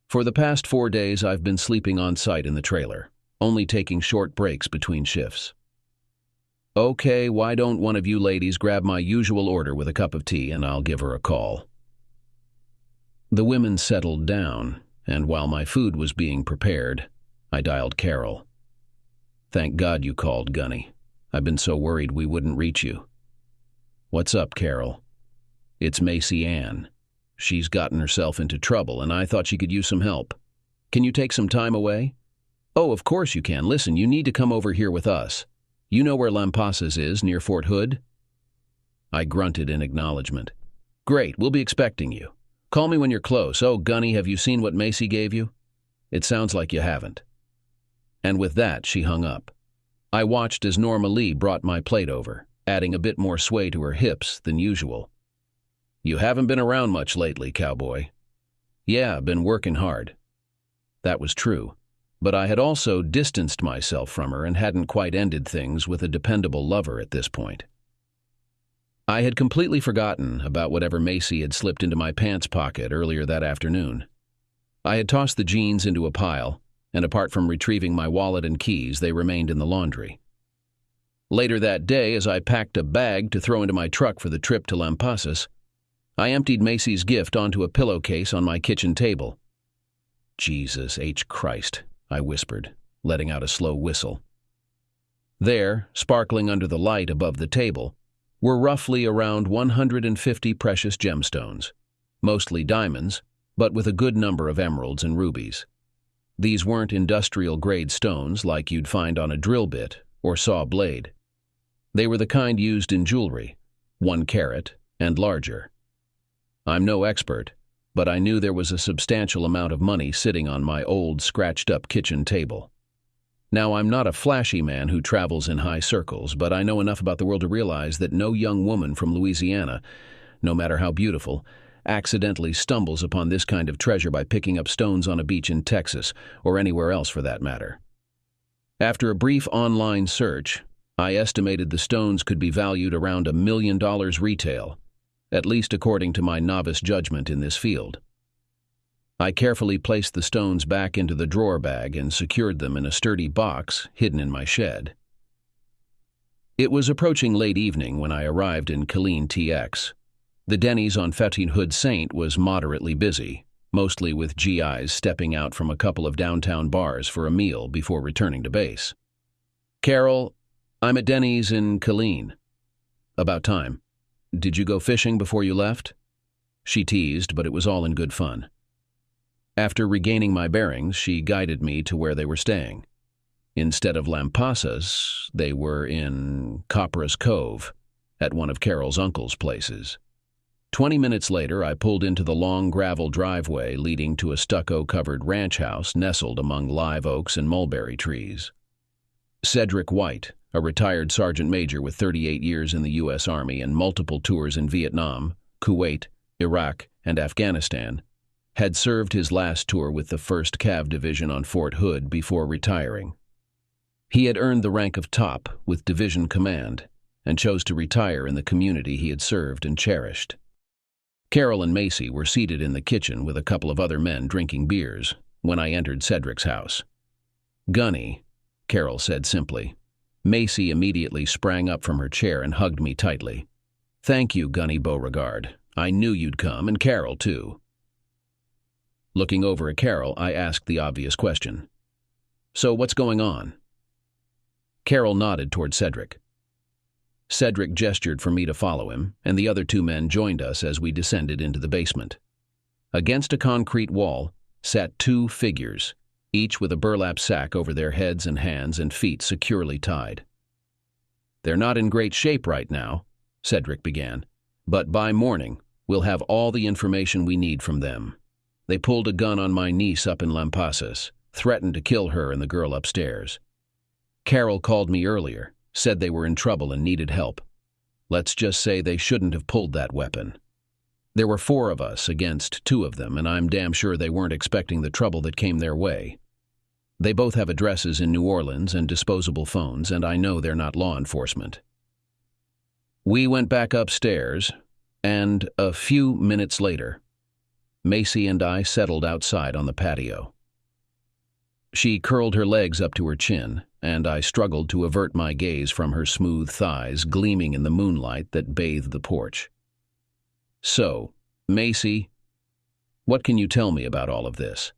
For the past 4 days, I've been sleeping on site in the trailer, only taking short breaks between shifts. Okay, why don't one of you ladies grab my usual order with a cup of tea and I'll give her a call. The women settled down, and while my food was being prepared, I dialed Carol. Thank God you called, Gunny. I've been so worried we wouldn't reach you. What's up, Carol? It's Macy Ann. She's gotten herself into trouble, and I thought she could use some help. Can you take some time away? Oh, of course you can. Listen, you need to come over here with us. You know where Lampasas is, near Fort Hood? I grunted in acknowledgement. Great, we'll be expecting you. Call me when you're close. Oh, Gunny, have you seen what Macy gave you? It sounds like you haven't. And with that, she hung up. I watched as Norma Lee brought my plate over, adding a bit more sway to her hips than usual. You haven't been around much lately, cowboy. Yeah, been working hard. That was true, but I had also distanced myself from her and hadn't quite ended things with a dependable lover at this point. I had completely forgotten about whatever Macy had slipped into my pants pocket earlier that afternoon. I had tossed the jeans into a pile, and apart from retrieving my wallet and keys, they remained in the laundry. Later that day, as I packed a bag to throw into my truck for the trip to Lampasas, I emptied Macy's gift onto a pillowcase on my kitchen table. Jesus H. Christ, I whispered, letting out a slow whistle. There, sparkling under the light above the table, were roughly around 150 precious gemstones, mostly diamonds, but with a good number of emeralds and rubies. These weren't industrial-grade stones like you'd find on a drill bit or saw blade. They were the kind used in jewelry, 1 carat and larger. I'm no expert, but I knew there was a substantial amount of money sitting on my old, scratched-up kitchen table. Now, I'm not a flashy man who travels in high circles, but I know enough about the world to realize that no young woman from Louisiana, no matter how beautiful, accidentally stumbles upon this kind of treasure by picking up stones on a beach in Texas, or anywhere else for that matter. After a brief online search, I estimated the stones could be valued around $1 million retail, at least according to my novice judgment in this field. I carefully placed the stones back into the drawer bag and secured them in a sturdy box hidden in my shed. It was approaching late evening when I arrived in Killeen, TX. The Denny's on Fort Hood Saint was moderately busy, mostly with GIs stepping out from a couple of downtown bars for a meal before returning to base. Carol, I'm at Denny's in Killeen. About time. Did you go fishing before you left? She teased, but it was all in good fun. After regaining my bearings, she guided me to where they were staying. Instead of Lampasas, they were in Copperas Cove, at one of Carol's uncle's places. 20 minutes later, I pulled into the long gravel driveway leading to a stucco-covered ranch house nestled among live oaks and mulberry trees. Cedric White, a retired sergeant major with 38 years in the U.S. Army and multiple tours in Vietnam, Kuwait, Iraq, and Afghanistan, had served his last tour with the 1st Cav Division on Fort Hood before retiring. He had earned the rank of top with division command and chose to retire in the community he had served and cherished. Carol and Macy were seated in the kitchen with a couple of other men drinking beers when I entered Cedric's house. Gunny, Carol said simply. Macy immediately sprang up from her chair and hugged me tightly. Thank you, Gunny Beauregard. I knew you'd come, and Carol, too. Looking over at Carol, I asked the obvious question. So what's going on? Carol nodded toward Cedric. Cedric gestured for me to follow him, and the other 2 men joined us as we descended into the basement. Against a concrete wall sat 2 figures, each with a burlap sack over their heads and hands and feet securely tied. They're not in great shape right now, Cedric began, but by morning we'll have all the information we need from them. They pulled a gun on my niece up in Lampasas, threatened to kill her and the girl upstairs. Carol called me earlier, said they were in trouble and needed help. Let's just say they shouldn't have pulled that weapon. There were 4 of us against 2 of them, and I'm damn sure they weren't expecting the trouble that came their way. They both have addresses in New Orleans and disposable phones, and I know they're not law enforcement. We went back upstairs, And a few minutes later, Macy and I settled outside on the patio. She curled her legs up to her chin, and I struggled to avert my gaze from her smooth thighs gleaming in the moonlight that bathed the porch. "So, Macy, what can you tell me about all of this?"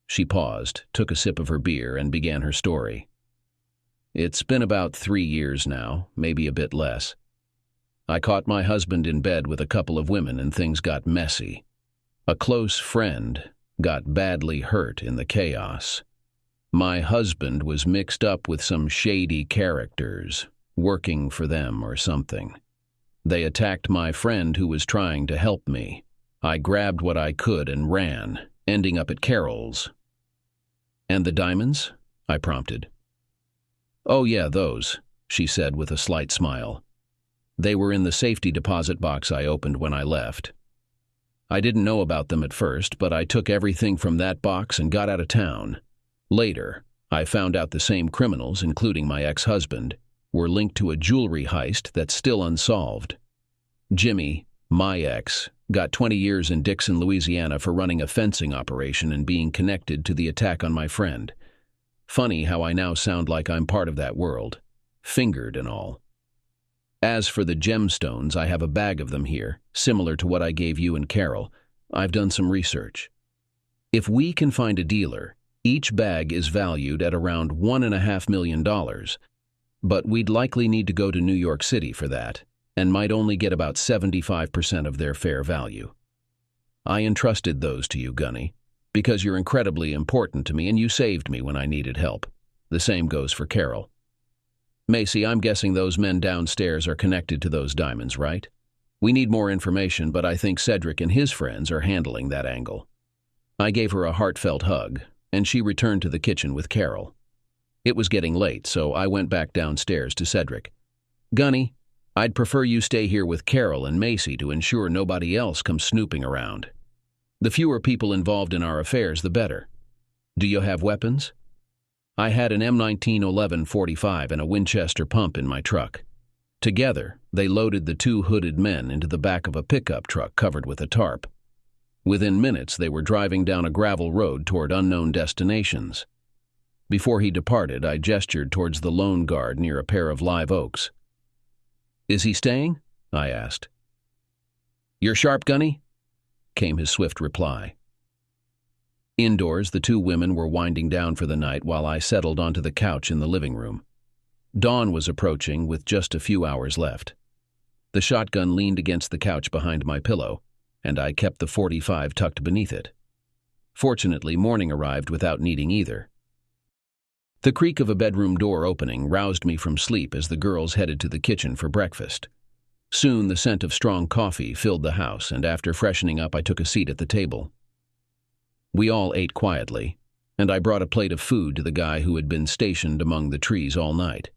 She paused, took a sip of her beer, and began her story. "It's been about 3 years now, maybe a bit less. I caught my husband in bed with a couple of women and things got messy. A close friend got badly hurt in the chaos. My husband was mixed up with some shady characters, working for them or something. They attacked my friend who was trying to help me. I grabbed what I could and ran, ending up at Carol's." "And the diamonds?" I prompted. "Oh yeah, those," she said with a slight smile. "They were in the safety deposit box I opened when I left. I didn't know about them at first, but I took everything from that box and got out of town. Later, I found out the same criminals, including my ex-husband, were linked to a jewelry heist that's still unsolved. Jimmy, my ex, got 20 years in Dixon, Louisiana for running a fencing operation and being connected to the attack on my friend. Funny how I now sound like I'm part of that world, fingered and all. As for the gemstones, I have a bag of them here, similar to what I gave you and Carol. I've done some research. If we can find a dealer, each bag is valued at around $1.5 million, but we'd likely need to go to New York City for that, and might only get about 75% of their fair value. I entrusted those to you, Gunny, because you're incredibly important to me and you saved me when I needed help. The same goes for Carol. Macy, I'm guessing those men downstairs are connected to those diamonds, right? We need more information, but I think Cedric and his friends are handling that angle." I gave her a heartfelt hug, and she returned to the kitchen with Carol. It was getting late, so I went back downstairs to Cedric. "Gunny, I'd prefer you stay here with Carol and Macy to ensure nobody else comes snooping around. The fewer people involved in our affairs, the better. Do you have weapons?" I had an M1911-45 and a Winchester pump in my truck. Together, they loaded the 2 hooded men into the back of a pickup truck covered with a tarp. Within minutes, they were driving down a gravel road toward unknown destinations. Before he departed, I gestured towards the lone guard near a pair of live oaks. "Is he staying?" I asked. "You're sharp, Gunny?" came his swift reply. Indoors, the 2 women were winding down for the night while I settled onto the couch in the living room. Dawn was approaching with just a few hours left. The shotgun leaned against the couch behind my pillow, and I kept the .45 tucked beneath it. Fortunately, morning arrived without needing either. The creak of a bedroom door opening roused me from sleep as the girls headed to the kitchen for breakfast. Soon the scent of strong coffee filled the house, and after freshening up, I took a seat at the table. We all ate quietly, and I brought a plate of food to the guy who had been stationed among the trees all night.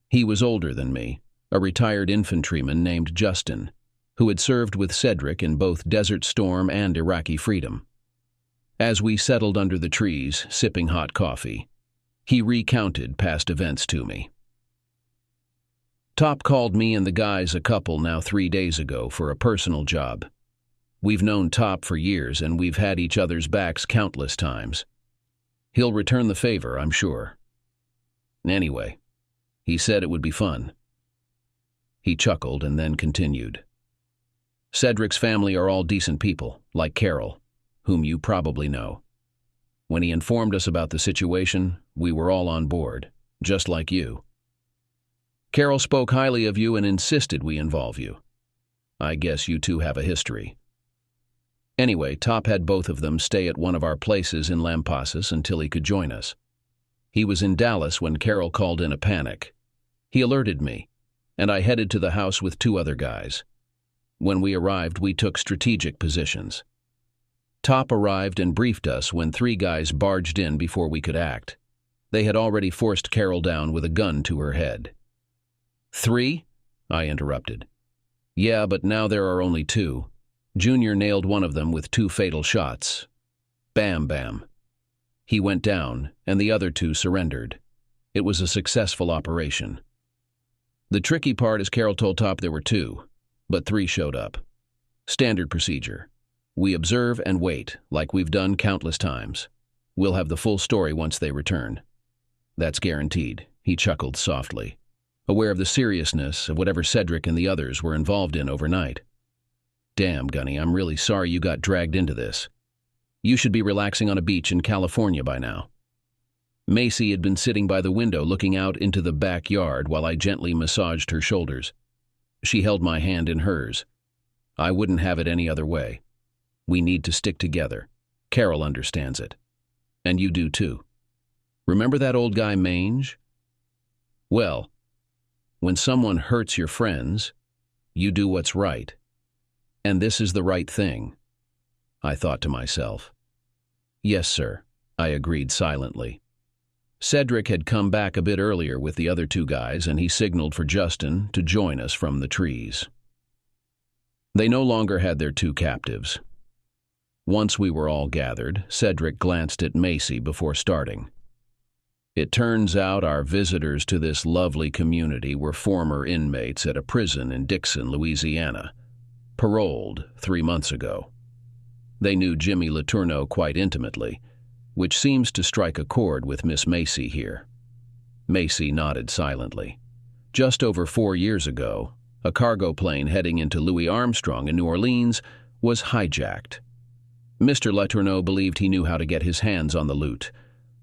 He was older than me, a retired infantryman named Justin, who had served with Cedric in both Desert Storm and Iraqi Freedom. As we settled under the trees, sipping hot coffee, he recounted past events to me. "Top called me and the guys a couple now 3 days ago for a personal job. We've known Top for years, and we've had each other's backs countless times. He'll return the favor, I'm sure. Anyway, he said it would be fun." He chuckled and then continued. "Cedric's family are all decent people, like Carol, whom you probably know. When he informed us about the situation, we were all on board, just like you. Carol spoke highly of you and insisted we involve you. I guess you two have a history. Anyway, Top had both of them stay at one of our places in Lampasas until he could join us. He was in Dallas when Carol called in a panic. He alerted me, and I headed to the house with 2 other guys. When we arrived, we took strategic positions. Top arrived and briefed us when 3 guys barged in before we could act. They had already forced Carol down with a gun to her head. 3? I interrupted. Yeah, but now there are only 2. Junior nailed one of them with 2 fatal shots. Bam, bam. He went down, and the other 2 surrendered. It was a successful operation. The tricky part is Carol told Top there were 2. but 3 showed up. Standard procedure. We observe and wait, like we've done countless times. We'll have the full story once they return. That's guaranteed, he chuckled softly, aware of the seriousness of whatever Cedric and the others were involved in overnight. Damn, Gunny, I'm really sorry you got dragged into this. You should be relaxing on a beach in California by now. Macy had been sitting by the window looking out into the backyard while I gently massaged her shoulders. She held my hand in hers. I wouldn't have it any other way. We need to stick together. Carol understands it. And you do too. Remember that old guy Mange? Well, when someone hurts your friends, you do what's right. And this is the right thing, I thought to myself. Yes, sir, I agreed silently. Cedric had come back a bit earlier with the other 2 guys, and he signaled for Justin to join us from the trees. They no longer had their 2 captives. Once we were all gathered, Cedric glanced at Macy before starting. It turns out our visitors to this lovely community were former inmates at a prison in Dixon, Louisiana, paroled 3 months ago. They knew Jimmy Letourneau quite intimately, which seems to strike a chord with Miss Macy here. Macy nodded silently. Just over 4 years ago, a cargo plane heading into Louis Armstrong in New Orleans was hijacked. Mr. Letourneau believed he knew how to get his hands on the loot.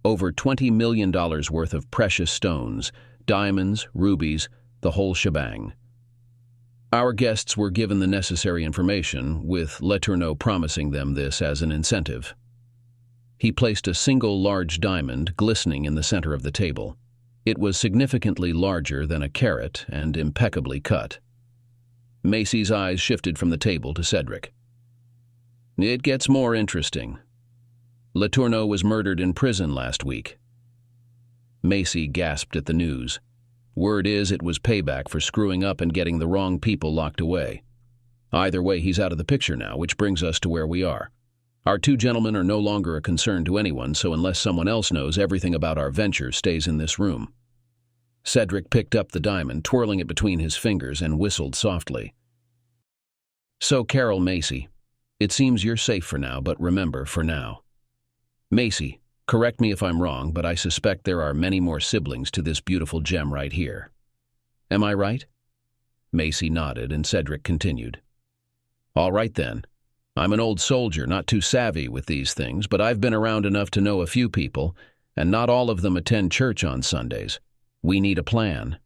Over $20 million worth of precious stones, diamonds, rubies, the whole shebang. Our guests were given the necessary information, with Letourneau promising them this as an incentive. He placed a single large diamond glistening in the center of the table. It was significantly larger than a carat and impeccably cut. Macy's eyes shifted from the table to Cedric. It gets more interesting. Letourneau was murdered in prison last week. Macy gasped at the news. Word is it was payback for screwing up and getting the wrong people locked away. Either way, he's out of the picture now, which brings us to where we are. Our 2 gentlemen are no longer a concern to anyone, so unless someone else knows, everything about our venture stays in this room. Cedric picked up the diamond, twirling it between his fingers, and whistled softly. So, Carol, Macy, it seems you're safe for now, but remember, for now. Macy, correct me if I'm wrong, but I suspect there are many more siblings to this beautiful gem right here. Am I right? Macy nodded, and Cedric continued. All right then. I'm an old soldier, not too savvy with these things, but I've been around enough to know a few people, and not all of them attend church on Sundays. We need a plan.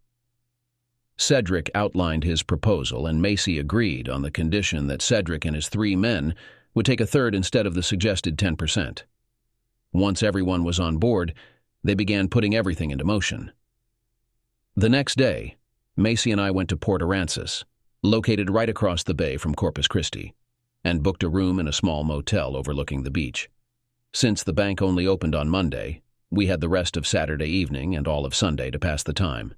Cedric outlined his proposal, and Macy agreed on the condition that Cedric and his 3 men would take a third instead of the suggested 10%. Once everyone was on board, they began putting everything into motion. The next day, Macy and I went to Port Aransas, located right across the bay from Corpus Christi, and booked a room in a small motel overlooking the beach. Since the bank only opened on Monday, we had the rest of Saturday evening and all of Sunday to pass the time.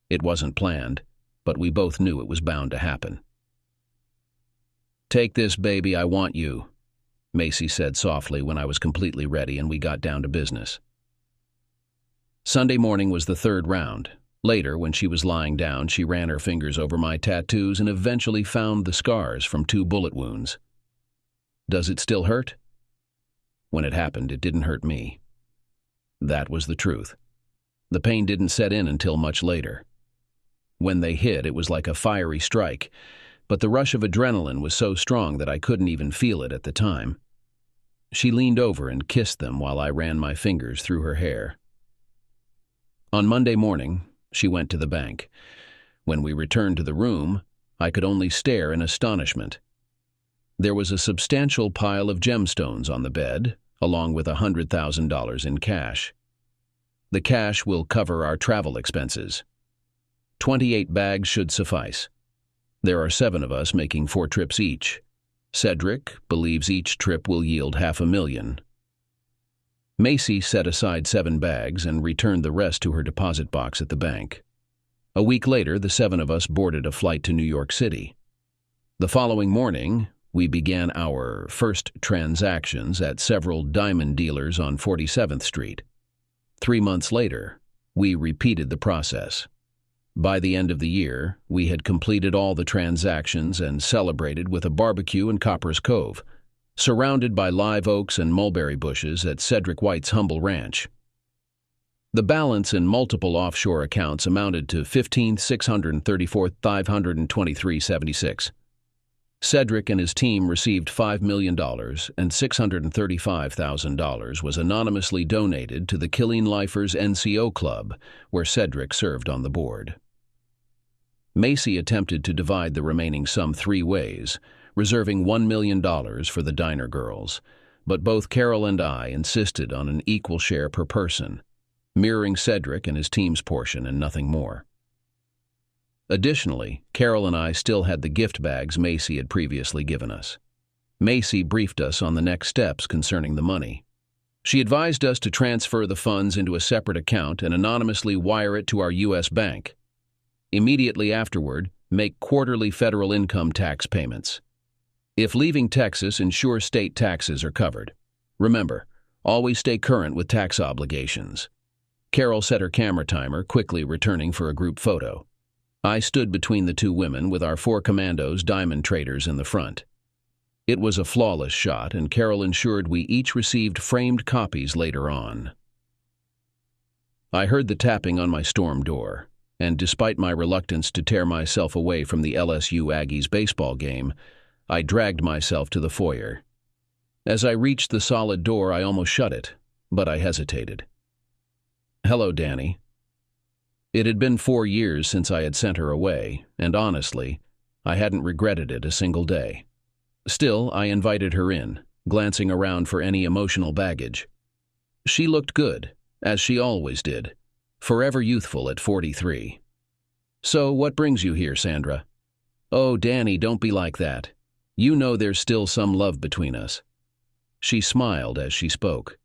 It wasn't planned, but we both knew it was bound to happen. Take this, baby, I want you, Macy said softly when I was completely ready and we got down to business. Sunday morning was the 3rd round. Later, when she was lying down, she ran her fingers over my tattoos and eventually found the scars from 2 bullet wounds. Does it still hurt? When it happened, it didn't hurt me. That was the truth. The pain didn't set in until much later. When they hit, it was like a fiery strike, but the rush of adrenaline was so strong that I couldn't even feel it at the time. She leaned over and kissed them while I ran my fingers through her hair. On Monday morning, she went to the bank. When we returned to the room, I could only stare in astonishment. There was a substantial pile of gemstones on the bed, along with $100,000 in cash. The cash will cover our travel expenses. 28 bags should suffice. There are 7 of us making 4 trips each. Cedric believes each trip will yield $500,000. Macy set aside 7 bags and returned the rest to her deposit box at the bank. A week later, the 7 of us boarded a flight to New York City. The following morning, we began our first transactions at several diamond dealers on 47th Street. 3 months later, we repeated the process. By the end of the year, we had completed all the transactions and celebrated with a barbecue in Copper's Cove, surrounded by live oaks and mulberry bushes at Cedric White's humble ranch. The balance in multiple offshore accounts amounted to $15,634,523.76. Cedric and his team received $5 million, and $635,000 was anonymously donated to the Killing Lifers NCO Club, where Cedric served on the board. Macy attempted to divide the remaining sum 3 ways, reserving $1 million for the diner girls, but both Carol and I insisted on an equal share per person, mirroring Cedric and his team's portion and nothing more. Additionally, Carol and I still had the gift bags Macy had previously given us. Macy briefed us on the next steps concerning the money. She advised us to transfer the funds into a separate account and anonymously wire it to our U.S. bank. Immediately afterward, make quarterly federal income tax payments. If leaving Texas, ensure state taxes are covered. Remember, always stay current with tax obligations. Carol set her camera timer, quickly returning for a group photo. I stood between the 2 women with our 4 commandos diamond traders in the front. It was a flawless shot, and Carol ensured we each received framed copies later on. I heard the tapping on my storm door, and despite my reluctance to tear myself away from the LSU Aggies baseball game, I dragged myself to the foyer. As I reached the solid door, I almost shut it, but I hesitated. "Hello, Danny." It had been 4 years since I had sent her away, and honestly, I hadn't regretted it a single day. Still, I invited her in, glancing around for any emotional baggage. She looked good, as she always did, forever youthful at 43. "So, what brings you here, Sandra?" "Oh, Danny, don't be like that. You know there's still some love between us." She smiled as she spoke.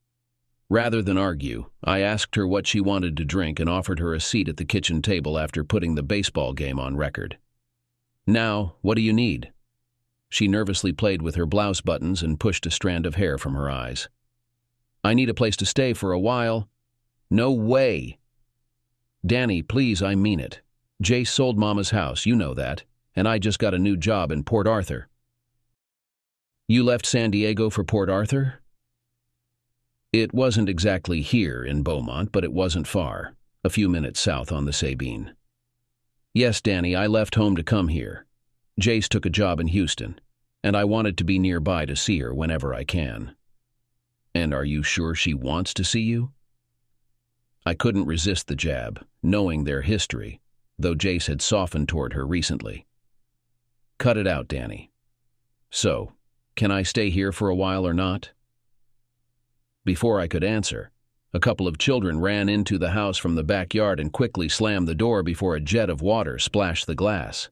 Rather than argue, I asked her what she wanted to drink and offered her a seat at the kitchen table after putting the baseball game on record. "Now, what do you need?" She nervously played with her blouse buttons and pushed a strand of hair from her eyes. "I need a place to stay for a while." "No way!" "Danny, please, I mean it. Jace sold Mama's house, you know that, and I just got a new job in Port Arthur." "You left San Diego for Port Arthur?" "It wasn't exactly here in Beaumont, but it wasn't far, a few minutes south on the Sabine." "Yes, Danny, I left home to come here. Jace took a job in Houston, and I wanted to be nearby to see her whenever I can." "And are you sure she wants to see you?" I couldn't resist the jab, knowing their history, though Jace had softened toward her recently. "Cut it out, Danny. So, can I stay here for a while or not?" Before I could answer, a couple of children ran into the house from the backyard and quickly slammed the door before a jet of water splashed the glass.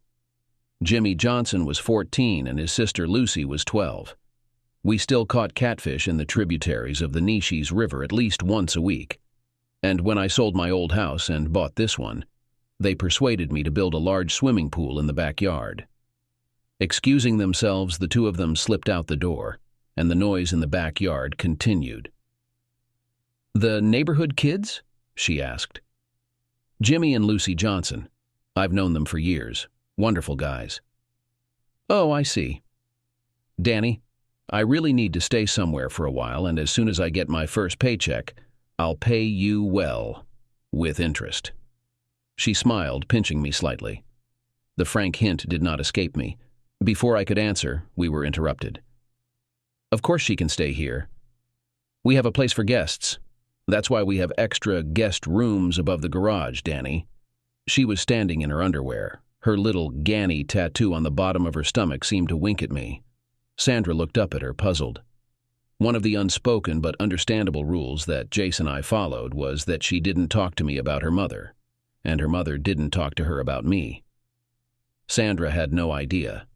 Jimmy Johnson was 14 and his sister Lucy was 12. We still caught catfish in the tributaries of the Nishes River at least once a week. And when I sold my old house and bought this one, they persuaded me to build a large swimming pool in the backyard. Excusing themselves, the 2 of them slipped out the door, and the noise in the backyard continued. "The neighborhood kids?" she asked. "Jimmy and Lucy Johnson. I've known them for years. Wonderful guys." "Oh, I see. Danny, I really need to stay somewhere for a while, and as soon as I get my first paycheck, I'll pay you well, with interest." She smiled, pinching me slightly. The frank hint did not escape me. Before I could answer, we were interrupted. "Of course she can stay here. We have a place for guests. That's why we have extra guest rooms above the garage, Danny." She was standing in her underwear. Her little Ganny tattoo on the bottom of her stomach seemed to wink at me. Sandra looked up at her, puzzled. One of the unspoken but understandable rules that Jace and I followed was that she didn't talk to me about her mother, and her mother didn't talk to her about me. Sandra had no idea.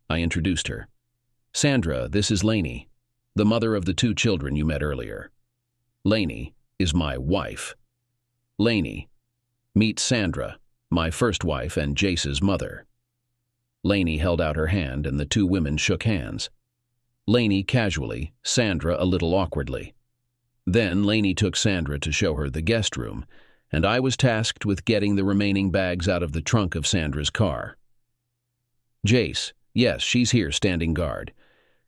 I introduced her. "Sandra, this is Lainey, the mother of the 2 children you met earlier. Lainey is my wife. Lainey, meet Sandra, my first wife and Jace's mother." Lainey held out her hand and the 2 women shook hands. Lainey casually, Sandra a little awkwardly. Then Lainey took Sandra to show her the guest room, and I was tasked with getting the remaining bags out of the trunk of Sandra's car. Jace, yes, she's here standing guard.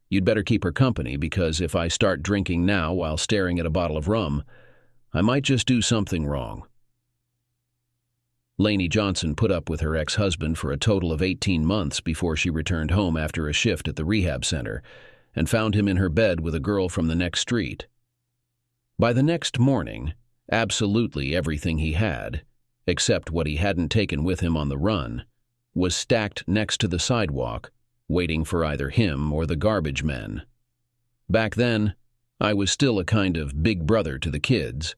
You'd better keep her company, because if I start drinking now while staring at a bottle of rum, I might just do something wrong. Lainey Johnson put up with her ex-husband for a total of 18 months before she returned home after a shift at the rehab center and found him in her bed with a girl from the next street. By the next morning, absolutely everything he had, except what he hadn't taken with him on the run, was stacked next to the sidewalk, waiting for either him or the garbage men. Back then, I was still a kind of big brother to the kids,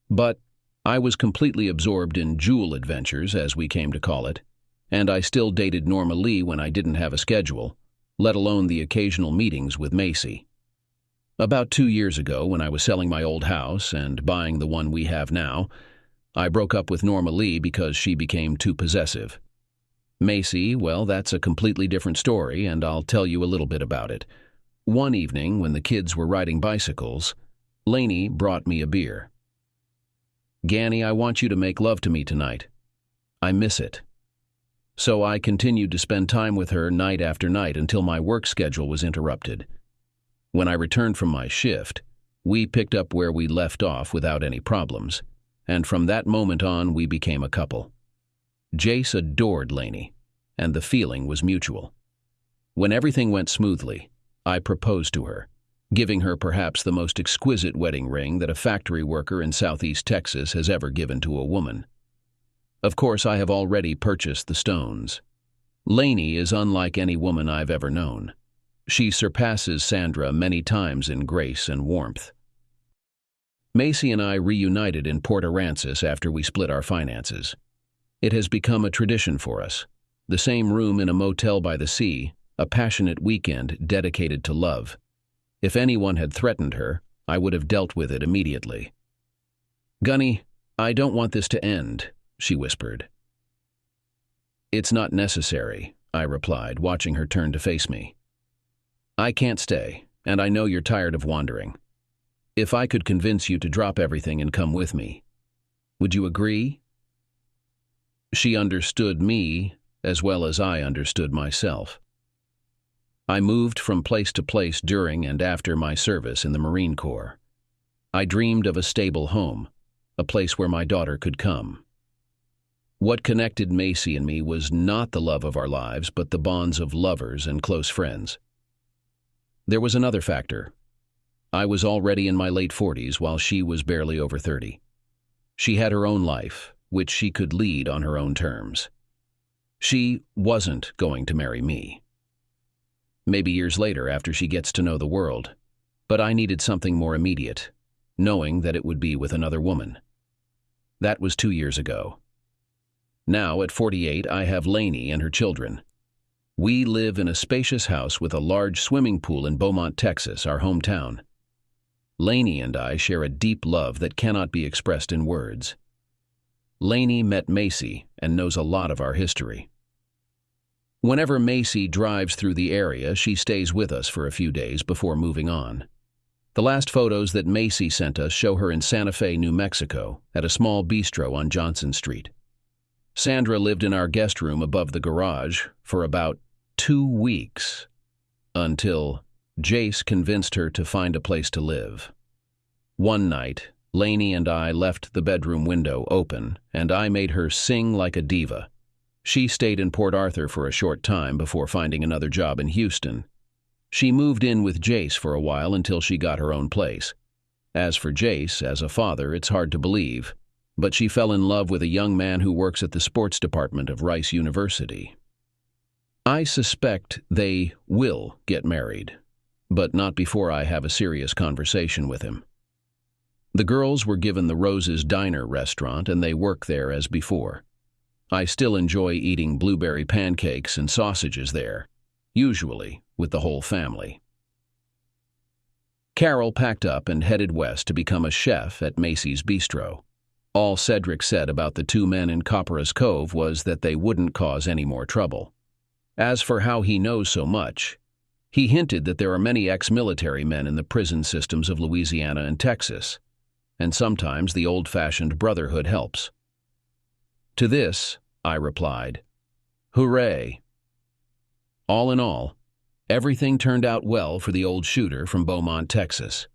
but I was completely absorbed in jewel adventures, as we came to call it, and I still dated Norma Lee when I didn't have a schedule, let alone the occasional meetings with Macy. About 2 years ago, when I was selling my old house and buying the one we have now, I broke up with Norma Lee because she became too possessive. Macy, well, that's a completely different story, and I'll tell you a little bit about it. One evening, when the kids were riding bicycles, Lainey brought me a beer. "Ganny, I want you to make love to me tonight. I miss it." So I continued to spend time with her night after night until my work schedule was interrupted. When I returned from my shift, we picked up where we left off without any problems, and from that moment on we became a couple. Jace adored Lainey, and the feeling was mutual. When everything went smoothly, I proposed to her, giving her perhaps the most exquisite wedding ring that a factory worker in Southeast Texas has ever given to a woman. Of course, I have already purchased the stones. Lainey is unlike any woman I've ever known. She surpasses Sandra many times in grace and warmth. Macy and I reunited in Port Aransas after we split our finances. It has become a tradition for us. The same room in a motel by the sea, a passionate weekend dedicated to love. If anyone had threatened her, I would have dealt with it immediately. "Gunny, I don't want this to end," she whispered. "It's not necessary," I replied, watching her turn to face me. "I can't stay, and I know you're tired of wandering. If I could convince you to drop everything and come with me, would you agree?" She understood me as well as I understood myself. I moved from place to place during and after my service in the Marine Corps. I dreamed of a stable home, a place where my daughter could come. What connected Macy and me was not the love of our lives, but the bonds of lovers and close friends. There was another factor. I was already in my late 40s while she was barely over 30. She had her own life, which she could lead on her own terms. She wasn't going to marry me. Maybe years later, after she gets to know the world, but I needed something more immediate, knowing that it would be with another woman. That was 2 years ago. Now, at 48, I have Lainey and her children. We live in a spacious house with a large swimming pool in Beaumont, Texas, our hometown. Lainey and I share a deep love that cannot be expressed in words. Lainey met Macy and knows a lot of our history. Whenever Macy drives through the area, she stays with us for a few days before moving on. The last photos that Macy sent us show her in Santa Fe, New Mexico, at a small bistro on Johnson Street. Sandra lived in our guest room above the garage for about 2 weeks, until Jace convinced her to find a place to live. One night, Lainey and I left the bedroom window open, and I made her sing like a diva. She stayed in Port Arthur for a short time before finding another job in Houston. She moved in with Jace for a while until she got her own place. As for Jace, as a father, it's hard to believe, but she fell in love with a young man who works at the sports department of Rice University. I suspect they will get married, but not before I have a serious conversation with him. The girls were given the Rose's Diner restaurant, and they work there as before. I still enjoy eating blueberry pancakes and sausages there, usually with the whole family. Carol packed up and headed west to become a chef at Macy's Bistro. All Cedric said about the 2 men in Copperas Cove was that they wouldn't cause any more trouble. As for how he knows so much, he hinted that there are many ex-military men in the prison systems of Louisiana and Texas, and sometimes the old-fashioned brotherhood helps. To this, I replied, "Hooray!" All in all, everything turned out well for the old shooter from Beaumont, Texas.